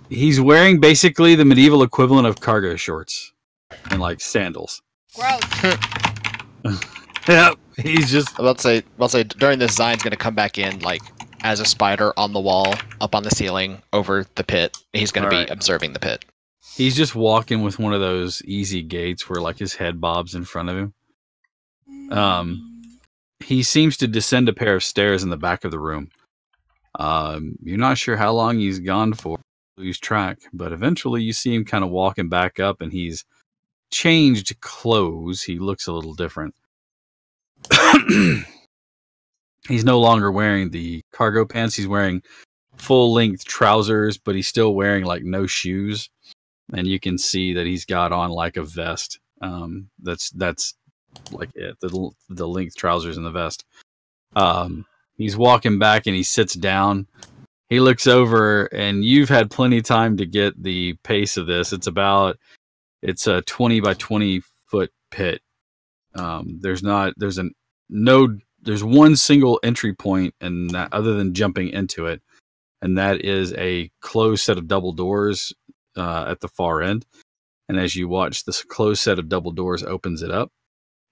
He's wearing basically the medieval equivalent of cargo shorts and like sandals. gross. Yep. He's just I'll say during this, Zion's going to come back in like as a spider on the wall, up on the ceiling, over the pit. He's going to be Alright. observing the pit. He's just walking with one of those easy gaits where like his head bobs in front of him. He seems to descend a pair of stairs in the back of the room. You're not sure how long he's gone for, lose track, but eventually you see him kind of walking back up, and he's changed clothes. He looks a little different. He's no longer wearing the cargo pants. He's wearing full-length trousers, but he's still wearing like no shoes. And you can see that he's got on like a vest. That's like it, the length trousers and the vest. He's walking back and he sits down. He looks over, and you've had plenty of time to get the pace of this. It's a 20 by 20 foot pit. There's one single entry point, and that, other than jumping into it, and that is a closed set of double doors at the far end. And as you watch, this closed set of double doors opens it up,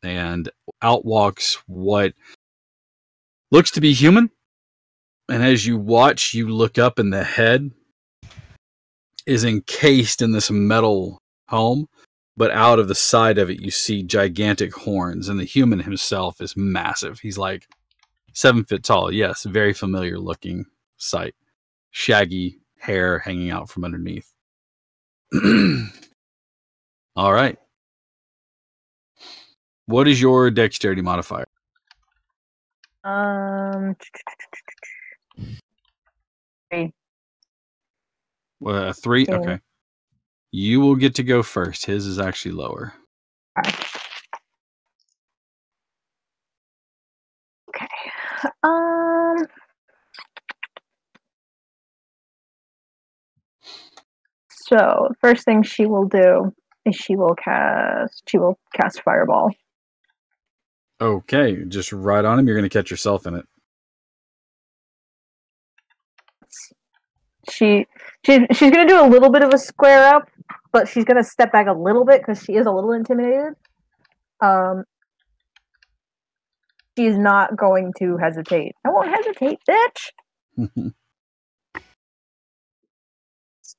and out walks what looks to be human. And as you watch, you look up, and the head is encased in this metal helm, but out of the side of it, you see gigantic horns, and the human himself is massive. He's like 7 foot tall. Yes, very familiar looking sight. Shaggy hair hanging out from underneath. All right. What is your dexterity modifier? 3. 3? Yeah. Okay. You will get to go first. His is actually lower. Okay. So first thing she will do is she will cast Fireball. Okay, just right on him. You're going to catch yourself in it. She's gonna do a little bit of a square up, but she's gonna step back a little bit because she is a little intimidated. She's not going to hesitate. I won't hesitate, bitch. Let's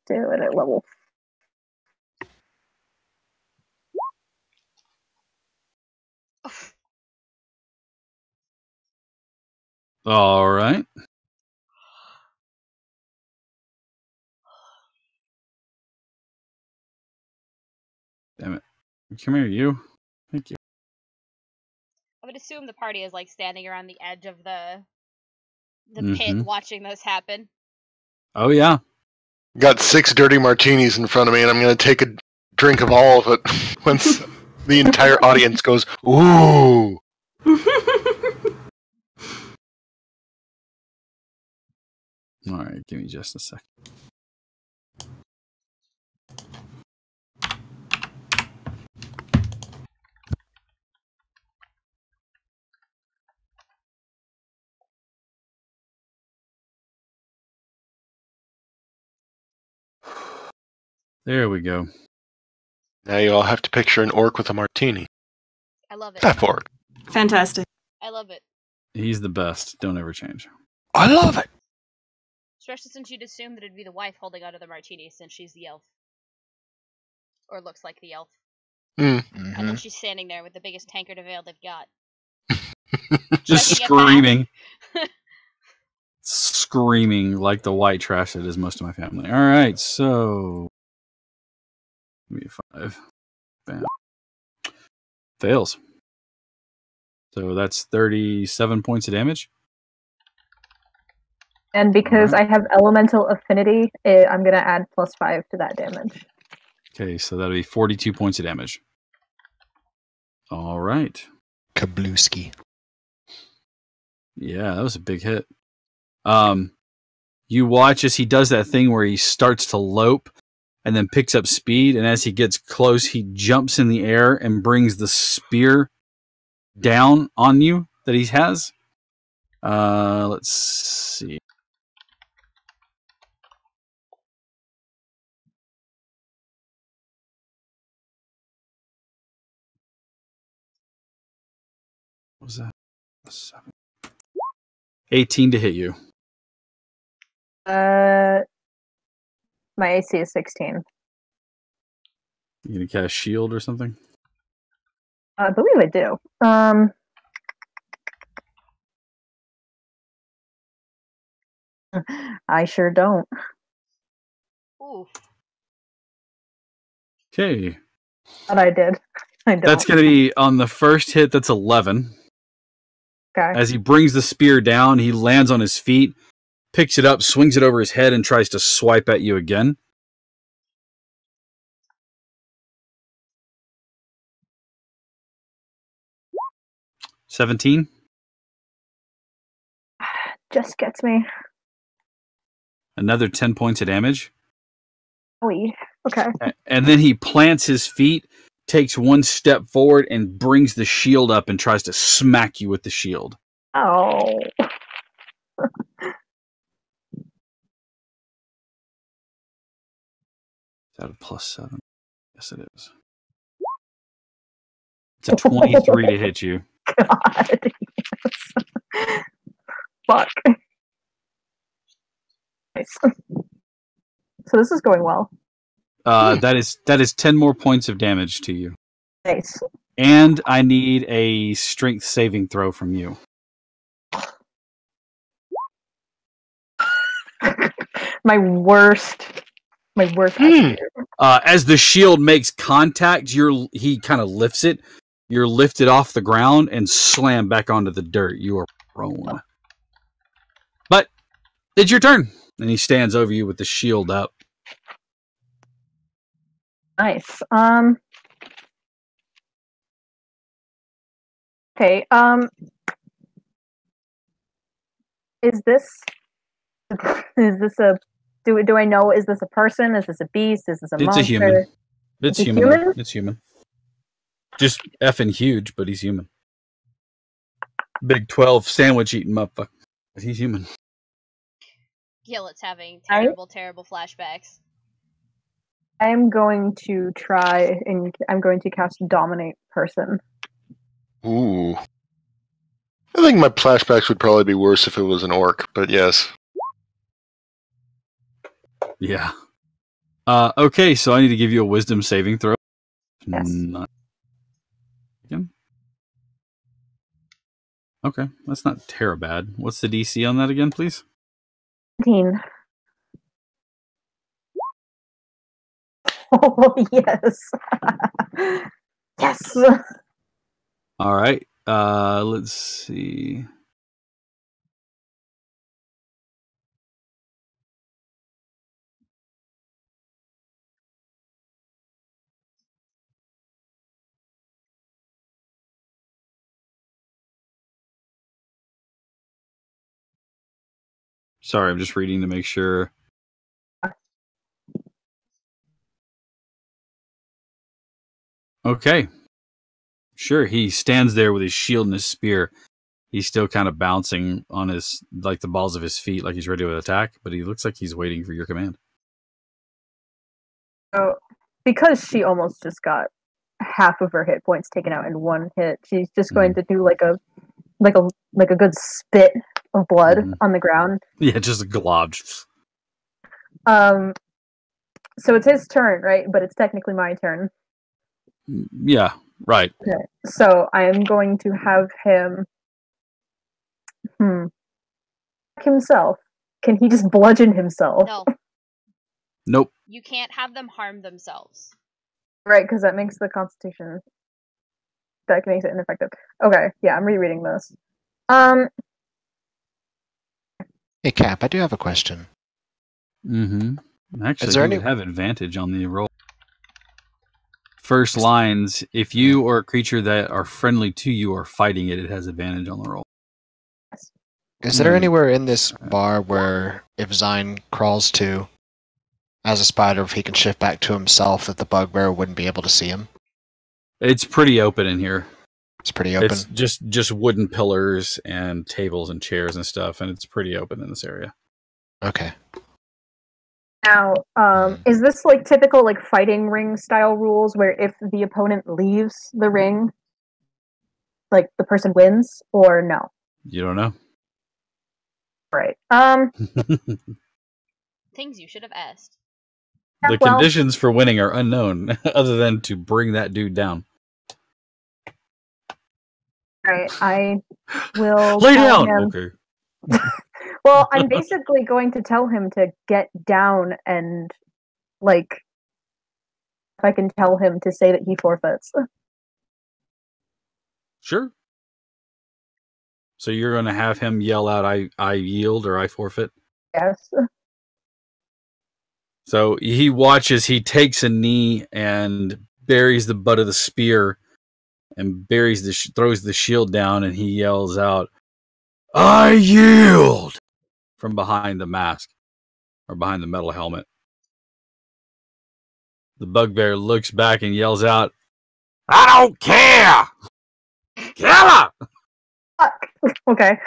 do it at level. All right. Damn it. Come here, you. Thank you. I would assume the party is like standing around the edge of the Mhm. pit watching this happen. Oh, yeah. Got 6 dirty martinis in front of me, and I'm going to take a drink of all of it once the entire audience goes, ooh. All right, give me just a second. There we go. Now you all have to picture an orc with a martini. I love it. Half orc. Fantastic. I love it. He's the best. Don't ever change. I love it. Especially since you'd assume that it'd be the wife holding onto the martini since she's the elf. Or looks like the elf. Mm. And then she's standing there with the biggest tankard of ale they've got. Just Checking it screaming. Screaming like the white trash that is most of my family. All right, so... Give me a 5. Bam. Fails. So that's 37 points of damage. And because I have elemental affinity, I'm gonna add +5 to that damage. Okay, so that'll be 42 points of damage. All right. Kablooski. Yeah, that was a big hit. You watch as he does that thing where he starts to lope and then picks up speed, and as he gets close, he jumps in the air and brings the spear down on you that he has. Let's see. What was that? 7. 18 to hit you. My AC is 16. You gonna cast shield or something? I believe I do. I sure don't. Ooh. Okay. But I did. I don't. That's gonna be on the first hit. That's 11. Okay. As he brings the spear down, he lands on his feet, picks it up, swings it over his head, and tries to swipe at you again. $17. Just gets me. Another 10 points of damage. Owie. Okay. And then he plants his feet, takes one step forward, and brings the shield up and tries to smack you with the shield. Oh. Is that a +7? Yes, it is. It's a 23 to hit you. God. Yes. Fuck. Nice. So this is going well. That is 10 more points of damage to you. Nice. And I need a strength saving throw from you. my worst My worst actor. As the shield makes contact, he kind of lifts it. You're lifted off the ground and slammed back onto the dirt. You are prone. But it's your turn. And he stands over you with the shield up. Nice. Okay. Is this a do I know, is this a person? Is this a beast? Is this a monster? It's a human. It's a human. human? It's human. Just effing huge, but he's human. Big 12 sandwich eating motherfucker. But he's human. Gillet's having terrible flashbacks. I'm going to try and I'm going to cast Dominate Person. Ooh. I think my flashbacks would probably be worse if it was an orc, but yes. Yeah. Okay, so I need to give you a wisdom saving throw. Yes. Okay, that's not terrible bad. What's the DC on that again, please? 17. Oh, yes. Yes. All right. Let's see. Sorry, I'm just reading to make sure. Okay. Sure, he stands there with his shield and his spear. He's still kind of bouncing on his, like the balls of his feet, like he's ready to attack, but he looks like he's waiting for your command. So, because she almost just got half of her hit points taken out in one hit, she's just going to do like a good spit of blood on the ground. Yeah, just a glob. So it's his turn, right? But it's technically my turn. Yeah, right. Okay. So I am going to have him himself. Can he just bludgeon himself? No. Nope. You can't have them harm themselves. Right, because that makes the Constitution. That makes it ineffective. Okay, yeah, I'm rereading this. Hey, Cap, I do have a question. Actually, you would have advantage on the roll. First lines, if you or a creature that are friendly to you are fighting it, it has advantage on the roll. Is there anywhere in this bar where if Zine crawls to as a spider, if he can shift back to himself, that the bugbear wouldn't be able to see him? It's pretty open in here. It's pretty open? It's just wooden pillars and tables and chairs and stuff, and it's pretty open in this area. Okay. Now, is this like typical like fighting ring style rules where if the opponent leaves the ring, like the person wins, or no? You don't know? Right. Things you should have asked. The conditions for winning are unknown, other than to bring that dude down. Right. I will lay down. Him... Okay. Well, I'm basically going to tell him to get down and, like, if I can tell him to say that he forfeits. Sure. So you're going to have him yell out, I yield or I forfeit? Yes. So he watches, he takes a knee and buries the butt of the spear and throws the shield down, and he yells out, I yield! From behind the mask, or behind the metal helmet. The bugbear looks back and yells out, I don't care! Kill her! Fuck. Okay.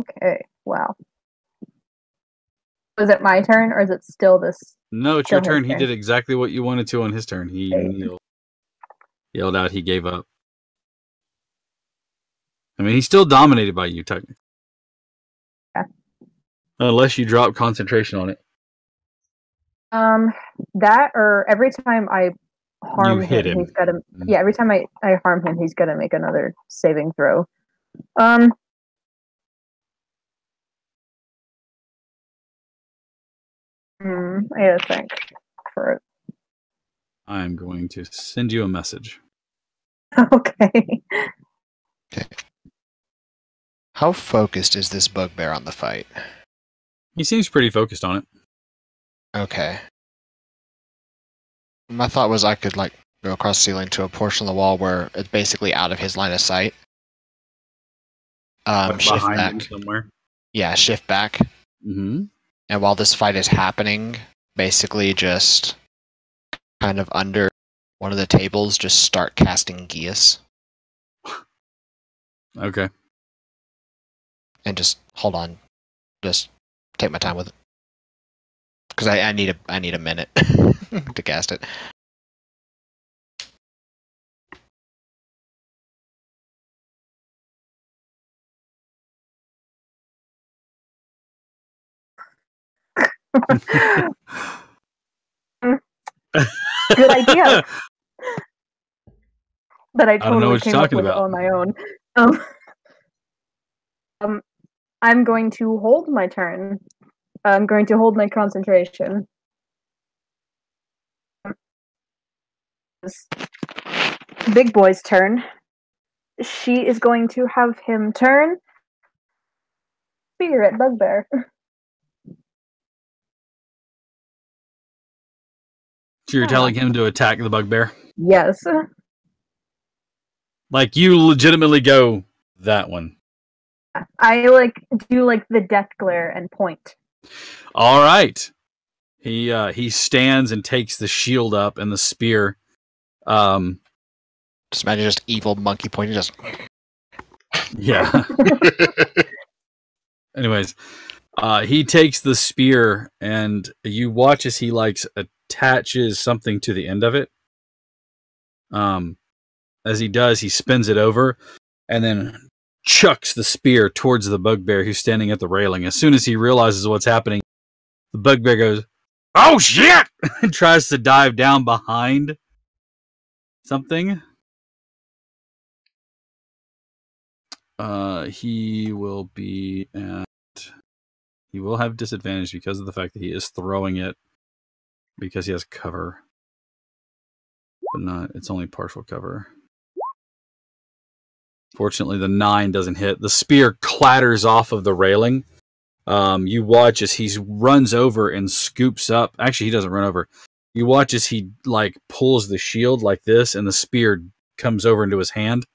Okay, wow. Was it my turn, or is it still this? No, it's your turn. He did exactly what you wanted to on his turn. He yelled out, he gave up. I mean, he's still dominated by you, technically. Yeah. Unless you drop concentration on it. That, or every time I harm him, he's got to... Yeah, every time I harm him, he's got to make another saving throw. Um. I gotta think for it. I'm going to send you a message. Okay. How focused is this bugbear on the fight? He seems pretty focused on it. Okay. My thought was I could like go across the ceiling to a portion of the wall where it's basically out of his line of sight. Like Shift behind back. him somewhere. Yeah, shift back. Mm-hmm. And while this fight is happening, basically just kind of under one of the tables, just start casting Geas. Okay. And just hold on. Just take my time with it. Because I need a minute to cast it. Good idea. That I don't know totally what you're came up talking with about. on my own. I'm going to hold my turn. I'm going to hold my concentration. It's Big Boy's turn. She is going to have him turn spear at Bugbear. So you're telling him to attack the bugbear? Yes. Like you legitimately go that one. I do the death glare and point. All right. He stands and takes the shield up and the spear. Just imagine just evil monkey pointing just Yeah. Anyways, he takes the spear and you watch as he attaches something to the end of it. As he does, he spins it over and then chucks the spear towards the bugbear who's standing at the railing. As soon as he realizes what's happening, the bugbear goes, "Oh shit!" and tries to dive down behind something. He will have disadvantage because of the fact that he is throwing it because he has cover. But it's only partial cover. Fortunately, the 9 doesn't hit. The spear clatters off of the railing. You watch as he runs over and scoops up. Actually, he doesn't run over. You watch as he pulls the shield like this, and the spear comes over into his hand,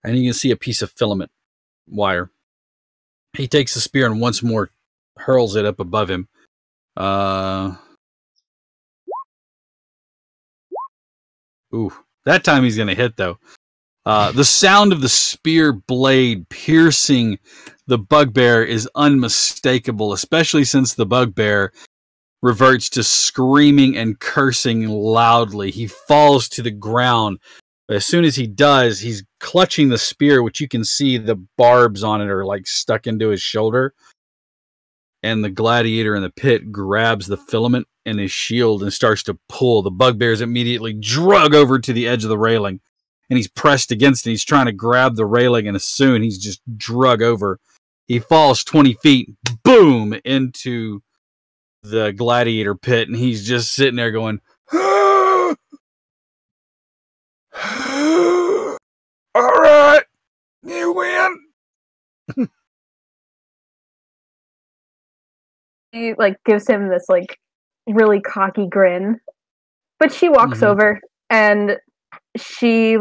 and you can see a piece of filament wire. He takes the spear and once more hurls it up above him. That time he's going to hit though. The sound of the spear blade piercing the bugbear is unmistakable, especially since the bugbear reverts to screaming and cursing loudly. He falls to the ground. As soon as he does, he's clutching the spear, which you can see the barbs on it are stuck into his shoulder. And the gladiator in the pit grabs the filament in his shield and starts to pull. The bugbear is immediately drug over to the edge of the railing. And he's pressed against it. He's trying to grab the railing, and as soon he's just drug over. He falls 20 feet, boom, into the gladiator pit, and he's just sitting there going, "All right, you win." She gives him this really cocky grin, but she walks over and she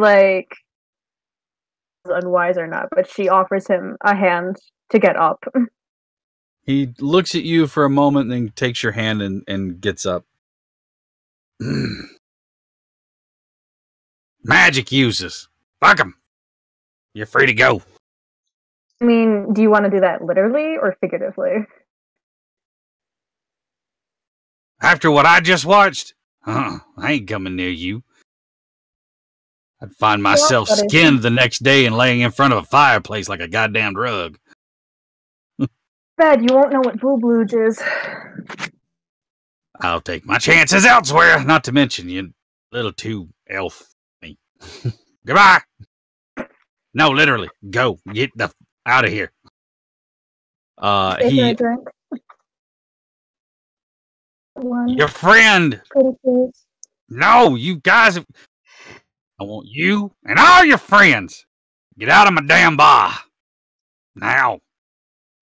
unwise or not, but she offers him a hand to get up. He looks at you for a moment, then takes your hand and gets up. Magic uses. Fuck him. You're free to go. I mean, do you want to do that literally or figuratively? After what I just watched, I ain't coming near you. I'd find myself skinned the next day and laying in front of a fireplace like a goddamn rug. Bad, you won't know what booblooge is. I'll take my chances elsewhere, not to mention you little too elf me. Goodbye. No, literally. Go. Get the out of here. Take He my drink. One, your friend. pretty please. No, you guys. I want you and all your friends. Get out of my damn bar. Now.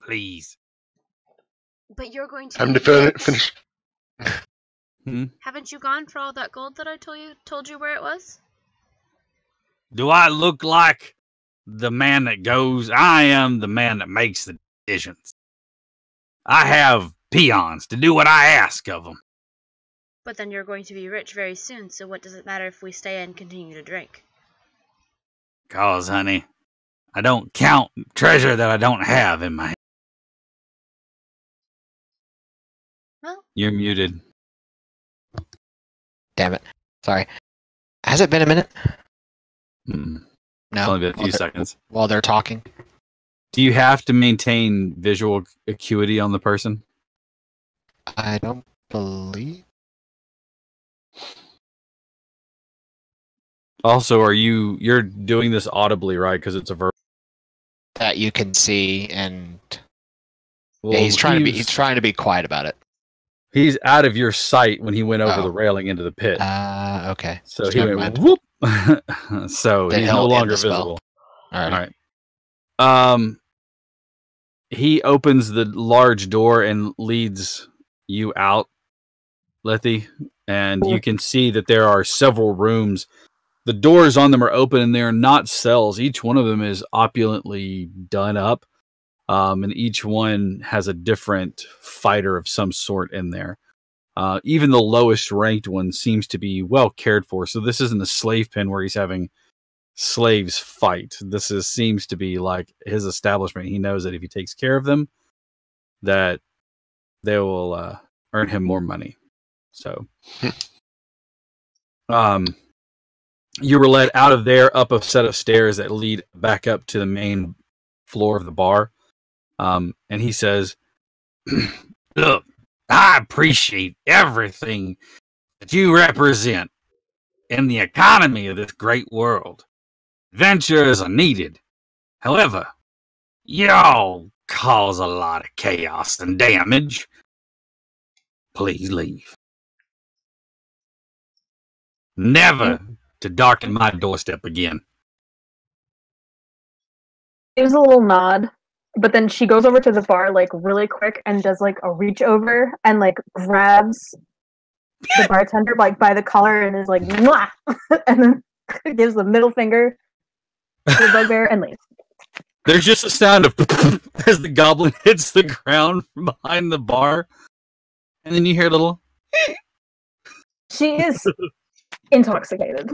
Please. But you're going to Time be to rich. finish. Haven't you gone for all that gold that I told you where it was? Do I look like the man that goes? I am the man that makes the decisions. I have peons to do what I ask of them. But then you're going to be rich very soon, so what does it matter if we stay and continue to drink? 'Cause, honey, I don't count treasure that I don't have in my hand. Well, You're muted. Damn it. Sorry. Has it been a minute? Hmm. No. It's only been a While few they're- seconds. While they're talking. Do you have to maintain visual acuity on the person? I don't believe. Also, you're doing this audibly, right? Because it's a verb. That you can see, and Well, yeah, he's trying to be quiet about it. He's out of your sight when he went over Oh. the railing into the pit. Okay. So So he never went mind. whoop. So Then he's he'll no end longer the spell. visible. All right. All right. He opens the large door and leads you out, Lethy, and you can see that there are several rooms. The doors on them are open, and they're not cells. Each one of them is opulently done up, and each one has a different fighter of some sort in there. Even the lowest ranked one seems to be well cared for. So this isn't a slave pen where he's having slaves fight. Seems to be like his establishment. He knows that if he takes care of them, that they will earn him more money. So, you were led out of there up a set of stairs that lead back up to the main floor of the bar. And he says, "Look, I appreciate everything that you represent in the economy of this great world. Ventures are needed. However, y'all cause a lot of chaos and damage. Please leave. Never to darken my doorstep again." Gives a little nod, but then she goes over to the bar like really quick and does like a reach over and like grabs the bartender like by the collar and is like mwah! And then gives the middle finger to the bugbear and leaves. There's just a sound of as the goblin hits the ground from behind the bar, and then you hear a little. She is intoxicated.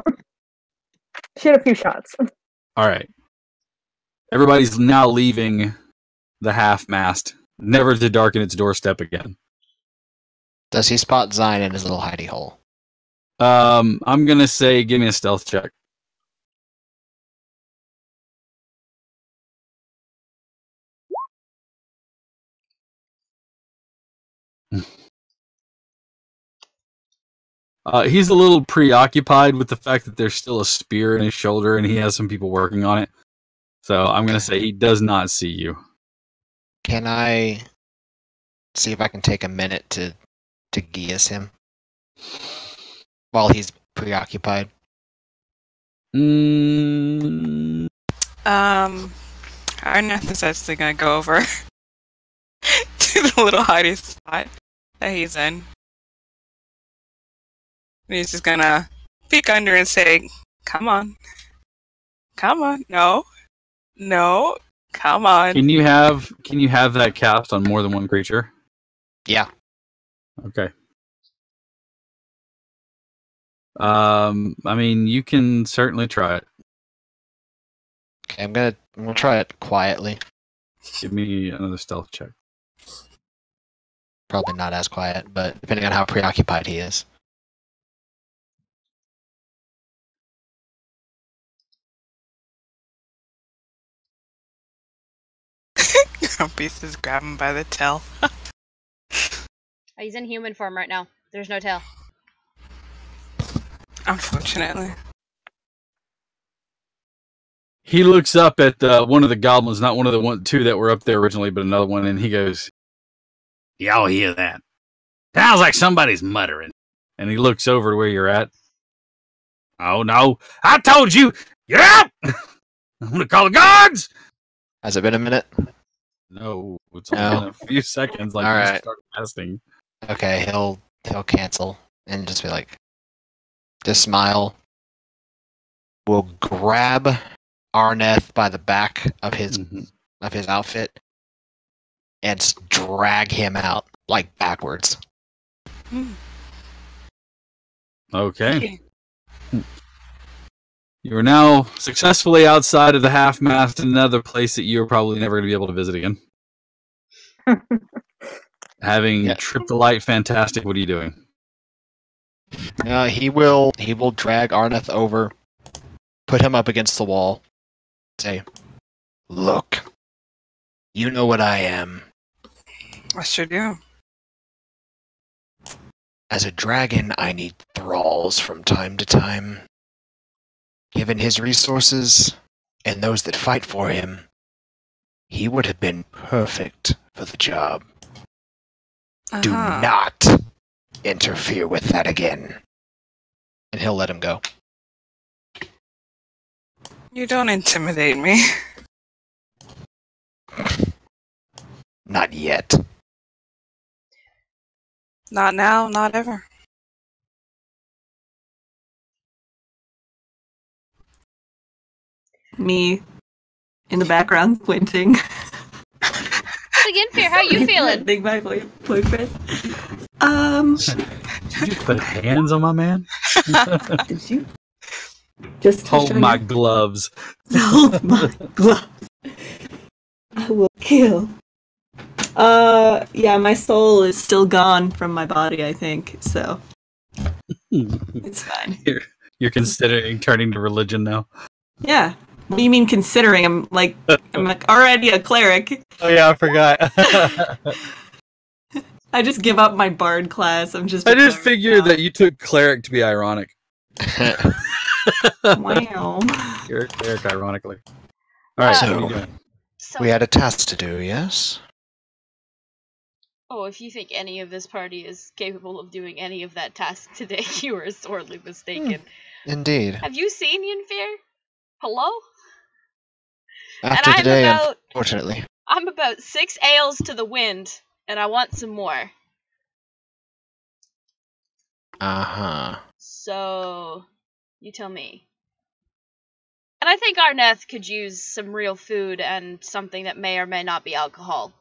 She had a few shots. All right. Everybody's now leaving the half-mast, never to darken its doorstep again. Does he spot Zion in his little hidey hole? I'm gonna say, give me a stealth check. He's a little preoccupied with the fact that there's still a spear in his shoulder and he has some people working on it. So I'm going to say he does not see you. Can I see if I can take a minute to geas him while he's preoccupied? Mm, Arnath is actually gonna go over to the little hiding spot that he's in. And he's just gonna peek under and say, "Come on. Come on. No. No. Come on." can you have that cast on more than one creature? Yeah. Okay. I mean, you can certainly try it. Okay, I'm gonna try it quietly. Give me another stealth check. Probably not as quiet, but depending on how preoccupied he is. Grumpy's just grab him by the tail. He's in human form right now. There's no tail. Unfortunately. He looks up at one of the goblins, not one of the two that were up there originally, but another one, and he goes, "Y'all hear that? Sounds like somebody's muttering." And he looks over to where you're at. "Oh no! I told you, get out! I'm gonna call the guards." Has it been a minute? No, it's only been a few seconds. Like All you right. start casting. Okay, he'll cancel and just be like, just smile. We'll grab Arneth by the back of his outfit and drag him out like backwards. Okay. You are now successfully outside of the half-mast in another place that you're probably never going to be able to visit again. Having tripped the light, fantastic. What are you doing? He will drag Arneth over, put him up against the wall, say, "Look, you know what I am. I sure do. As a dragon, I need thralls from time to time. Given his resources and those that fight for him, he would have been perfect for the job. Do not interfere with that again." And he'll let him go. You don't intimidate me. Not yet. Not now, not ever. Me in the background squinting. So Yinfir, how you feeling? Think my boyfriend. Did you put hands on my man? Did you? Just Hold my gloves. Hold my gloves. I will kill. Yeah, my soul is still gone from my body, I think, so it's fine. You're considering turning to religion now? Yeah. What do you mean considering? I'm like already a cleric. Oh yeah, I forgot. I just give up my bard class. I just figured that you took cleric to be ironic. Wow. You're a cleric, ironically. All right, So- what are you doing? So, We had a task to do, yes? oh, if you think any of this party is capable of doing any of that task today, you are sorely mistaken. Indeed. Have you seen Yinfir? Hello? After I'm today, about- unfortunately. I'm about 6 ales to the wind, and I want some more. Uh-huh. So, you tell me. And I think Arneth could use some real food and something that may or may not be alcohol.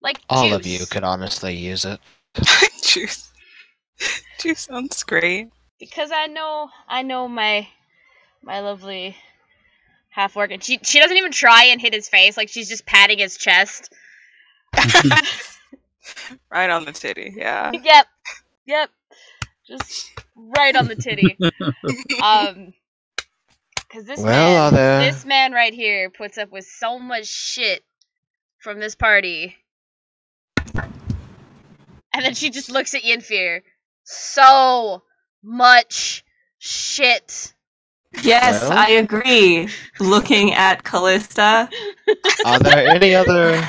Like All juice. of you could honestly use it. Juice. Juice sounds great. Because I know my lovely half-orc, and she doesn't even try and hit his face, like she's just patting his chest. Right on the titty, yeah. Yep. Just right on the titty. Because this man right here puts up with so much shit from this party. And then she just looks at Yinfir. So much shit. Yes, Well? I agree. Looking at Callista. Are there any other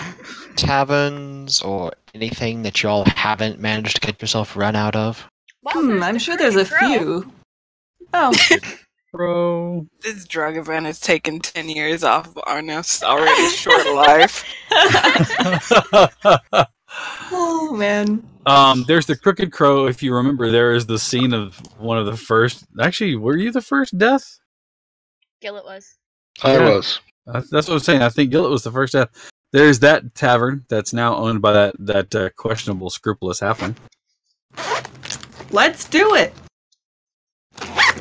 taverns or anything that y'all haven't managed to get yourself run out of? Well, there's I'm the sure there's a Crooked Crow. few. Oh, Bro. This drug event has taken 10 years off of Arneff's already short life. oh man. There's the Crooked Crow. If you remember, there is the scene of one of the first. Actually, were you the first death? Gillet was. I Yeah. was. That's what I'm saying. I think Gillet was the first death. There's that tavern that's now owned by that questionable, scrupulous halfling. Let's do it.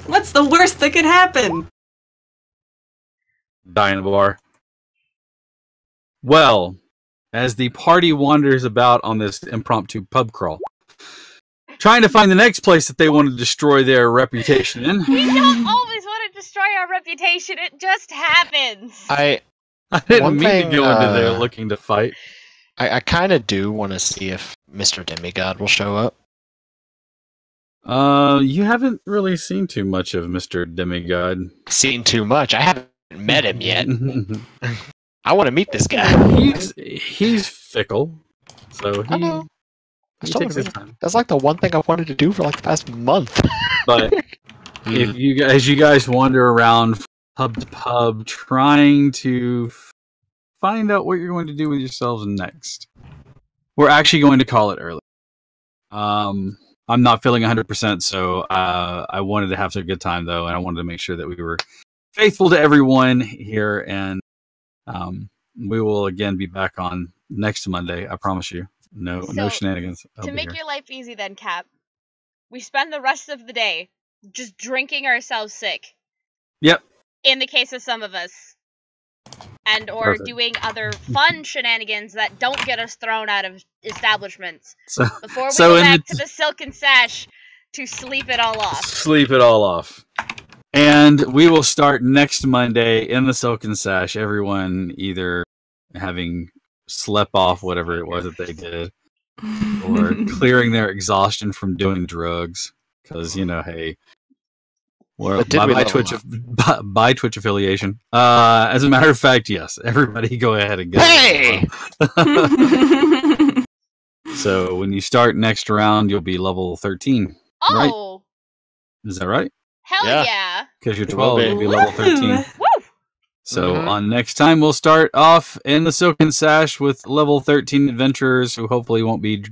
What's the worst that could happen? Die in the bar. Well, as the party wanders about on this impromptu pub crawl, trying to find the next place that they want to destroy their reputation in. We don't always want to destroy our reputation. It just happens. I didn't One mean thing, to go into there looking to fight. kind of do want to see if Mr. Demigod will show up. You haven't really seen too much of Mr. Demigod. Seen too much. I haven't met him yet. I want to meet this guy. He's fickle, so I know. he takes his time. That's like the one thing I've wanted to do for like the past month. But if you guys wander around pub to pub trying to find out what you're going to do with yourselves next, we're actually going to call it early. I'm not feeling 100%, so I wanted to have a good time though, and I wanted to make sure that we were faithful to everyone here, and we will again be back on next Monday. I promise you. No shenanigans. To make your life easy then, Cap, we spend the rest of the day just drinking ourselves sick. Yep. In the case of some of us. And or Perfect. doing other fun shenanigans that don't get us thrown out of establishments. Before we go back to the Silken Sash to sleep it all off. Sleep it all off. And we will start next Monday in the Silken Sash. Everyone either having slept off whatever it was that they did, or clearing their exhaustion from doing drugs. Because, hey, by Twitch affiliation. As a matter of fact, yes. Everybody go ahead and get it. So when you start next round, you'll be level 13. Oh! Right? Is that right? Hell yeah! Because you're 12, you'll be level 13. Woo! So on next time, we'll start off in the Silken Sash with level 13 adventurers who hopefully won't be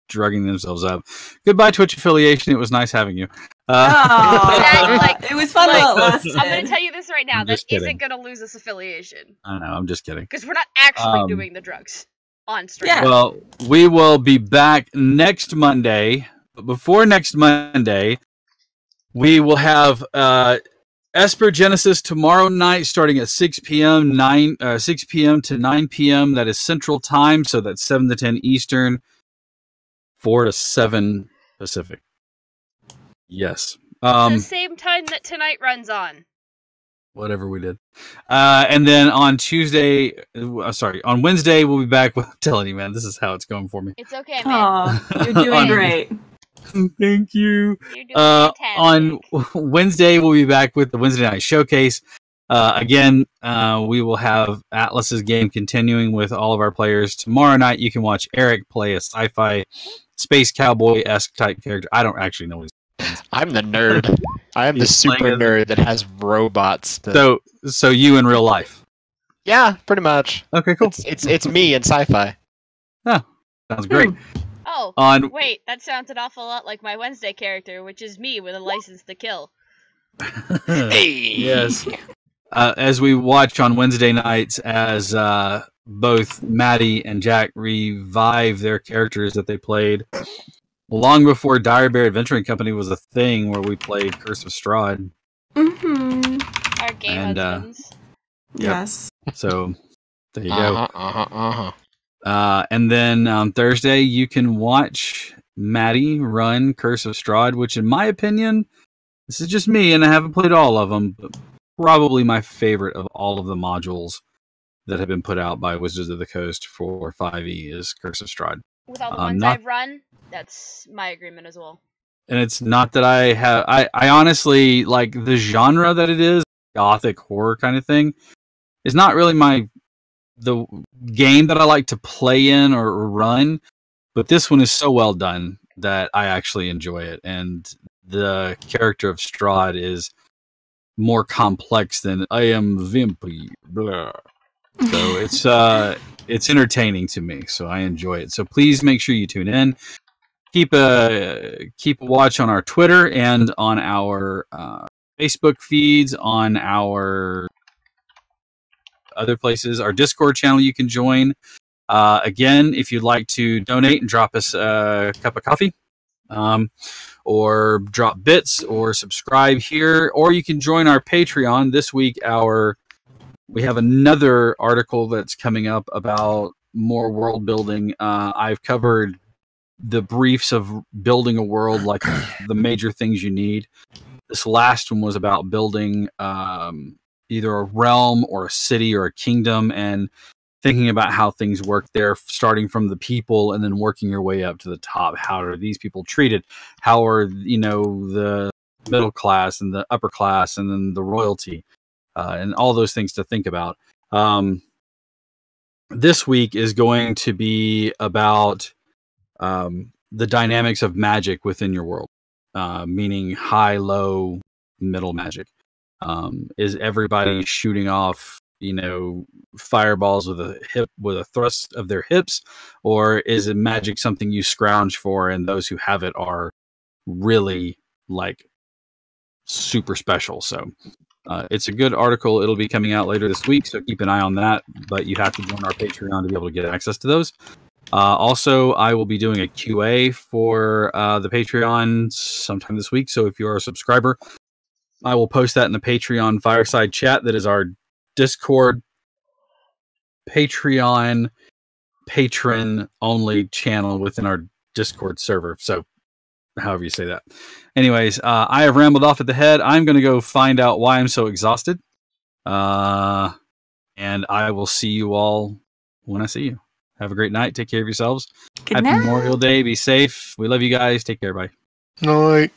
drugging themselves up. Goodbye, Twitch affiliation. It was nice having you. It was fun while it lasted. I'm going to tell you this right now. That isn't going to lose us affiliation. I know. I'm just kidding. Because we're not actually doing the drugs on stream. Yeah. Well, we will be back next Monday. But before next Monday, we will have Esper Genesis tomorrow night, starting at 6 p.m. 6 p.m. to 9 p.m. That is Central Time, so that's 7 to 10 Eastern, 4 to 7 Pacific. Yes. It's the same time that tonight runs on. Whatever we did. And then on on Wednesday, we'll be back with, I'm telling you, man, this is how it's going for me. It's okay, man. You're doing great. Thank you. You're doing fantastic. On Wednesday, we'll be back with the Wednesday Night Showcase. Again, we will have Atlas's game continuing with all of our players. Tomorrow night, you can watch Eric play a sci-fi space cowboy-esque type character. I don't actually know what he's doing. I'm the nerd. I am the super nerd that has robots. So you in real life? Yeah, pretty much. Okay, cool. It's me in sci-fi. Oh, sounds great. Oh, wait, that sounds an awful lot like my Wednesday character, which is me with a license to kill. Hey! Yes. As we watch on Wednesday nights as both Maddie and Jack revive their characters that they played long before Dire Bear Adventuring Company was a thing, where we played Curse of Strahd. Our game husbands. Yes. So, there you go. And then on Thursday, you can watch Maddie run Curse of Strahd, which in my opinion, this is just me, and I haven't played all of them, but probably my favorite of all of the modules that have been put out by Wizards of the Coast for 5e is Curse of Strahd. With all the ones I've run, that's my agreement as well. And it's not that I honestly, like, the genre that it is, gothic horror kind of thing, is not really the game that I like to play in or run, but this one is so well done that I actually enjoy it. And the character of Strahd is more complex than I am Vimpy. Blah. So it's entertaining to me, so I enjoy it. So please make sure you tune in. Keep a watch on our Twitter and on our Facebook feeds, on our other places, our Discord channel you can join. Again, if you'd like to donate and drop us a cup of coffee, or drop bits, or subscribe here, or you can join our Patreon. This week, we have another article that's coming up about more world building. I've covered the briefs of building a world, like the major things you need. This last one was about building either a realm or a city or a kingdom, and thinking about how things work there, starting from the people and then working your way up to the top. How are these people treated? How are, the middle class and the upper class and then the royalty, and all those things to think about. This week is going to be about the dynamics of magic within your world, meaning high, low, middle magic. Is everybody shooting off, fireballs with a thrust of their hips, or is it magic something you scrounge for, and those who have it are really like super special? So it's a good article. It'll be coming out later this week, so keep an eye on that. But you have to join our Patreon to be able to get access to those. Also, I will be doing a QA for the Patreon sometime this week. So if you're a subscriber, I will post that in the Patreon fireside chat. That is our Discord Patreon patron only channel within our Discord server. So however you say that. Anyways, I have rambled off at the head. I'm going to go find out why I'm so exhausted. And I will see you all when I see you. Have a great night. Take care of yourselves. Good Happy night. Memorial Day. Be safe. We love you guys. Take care. Bye. Night.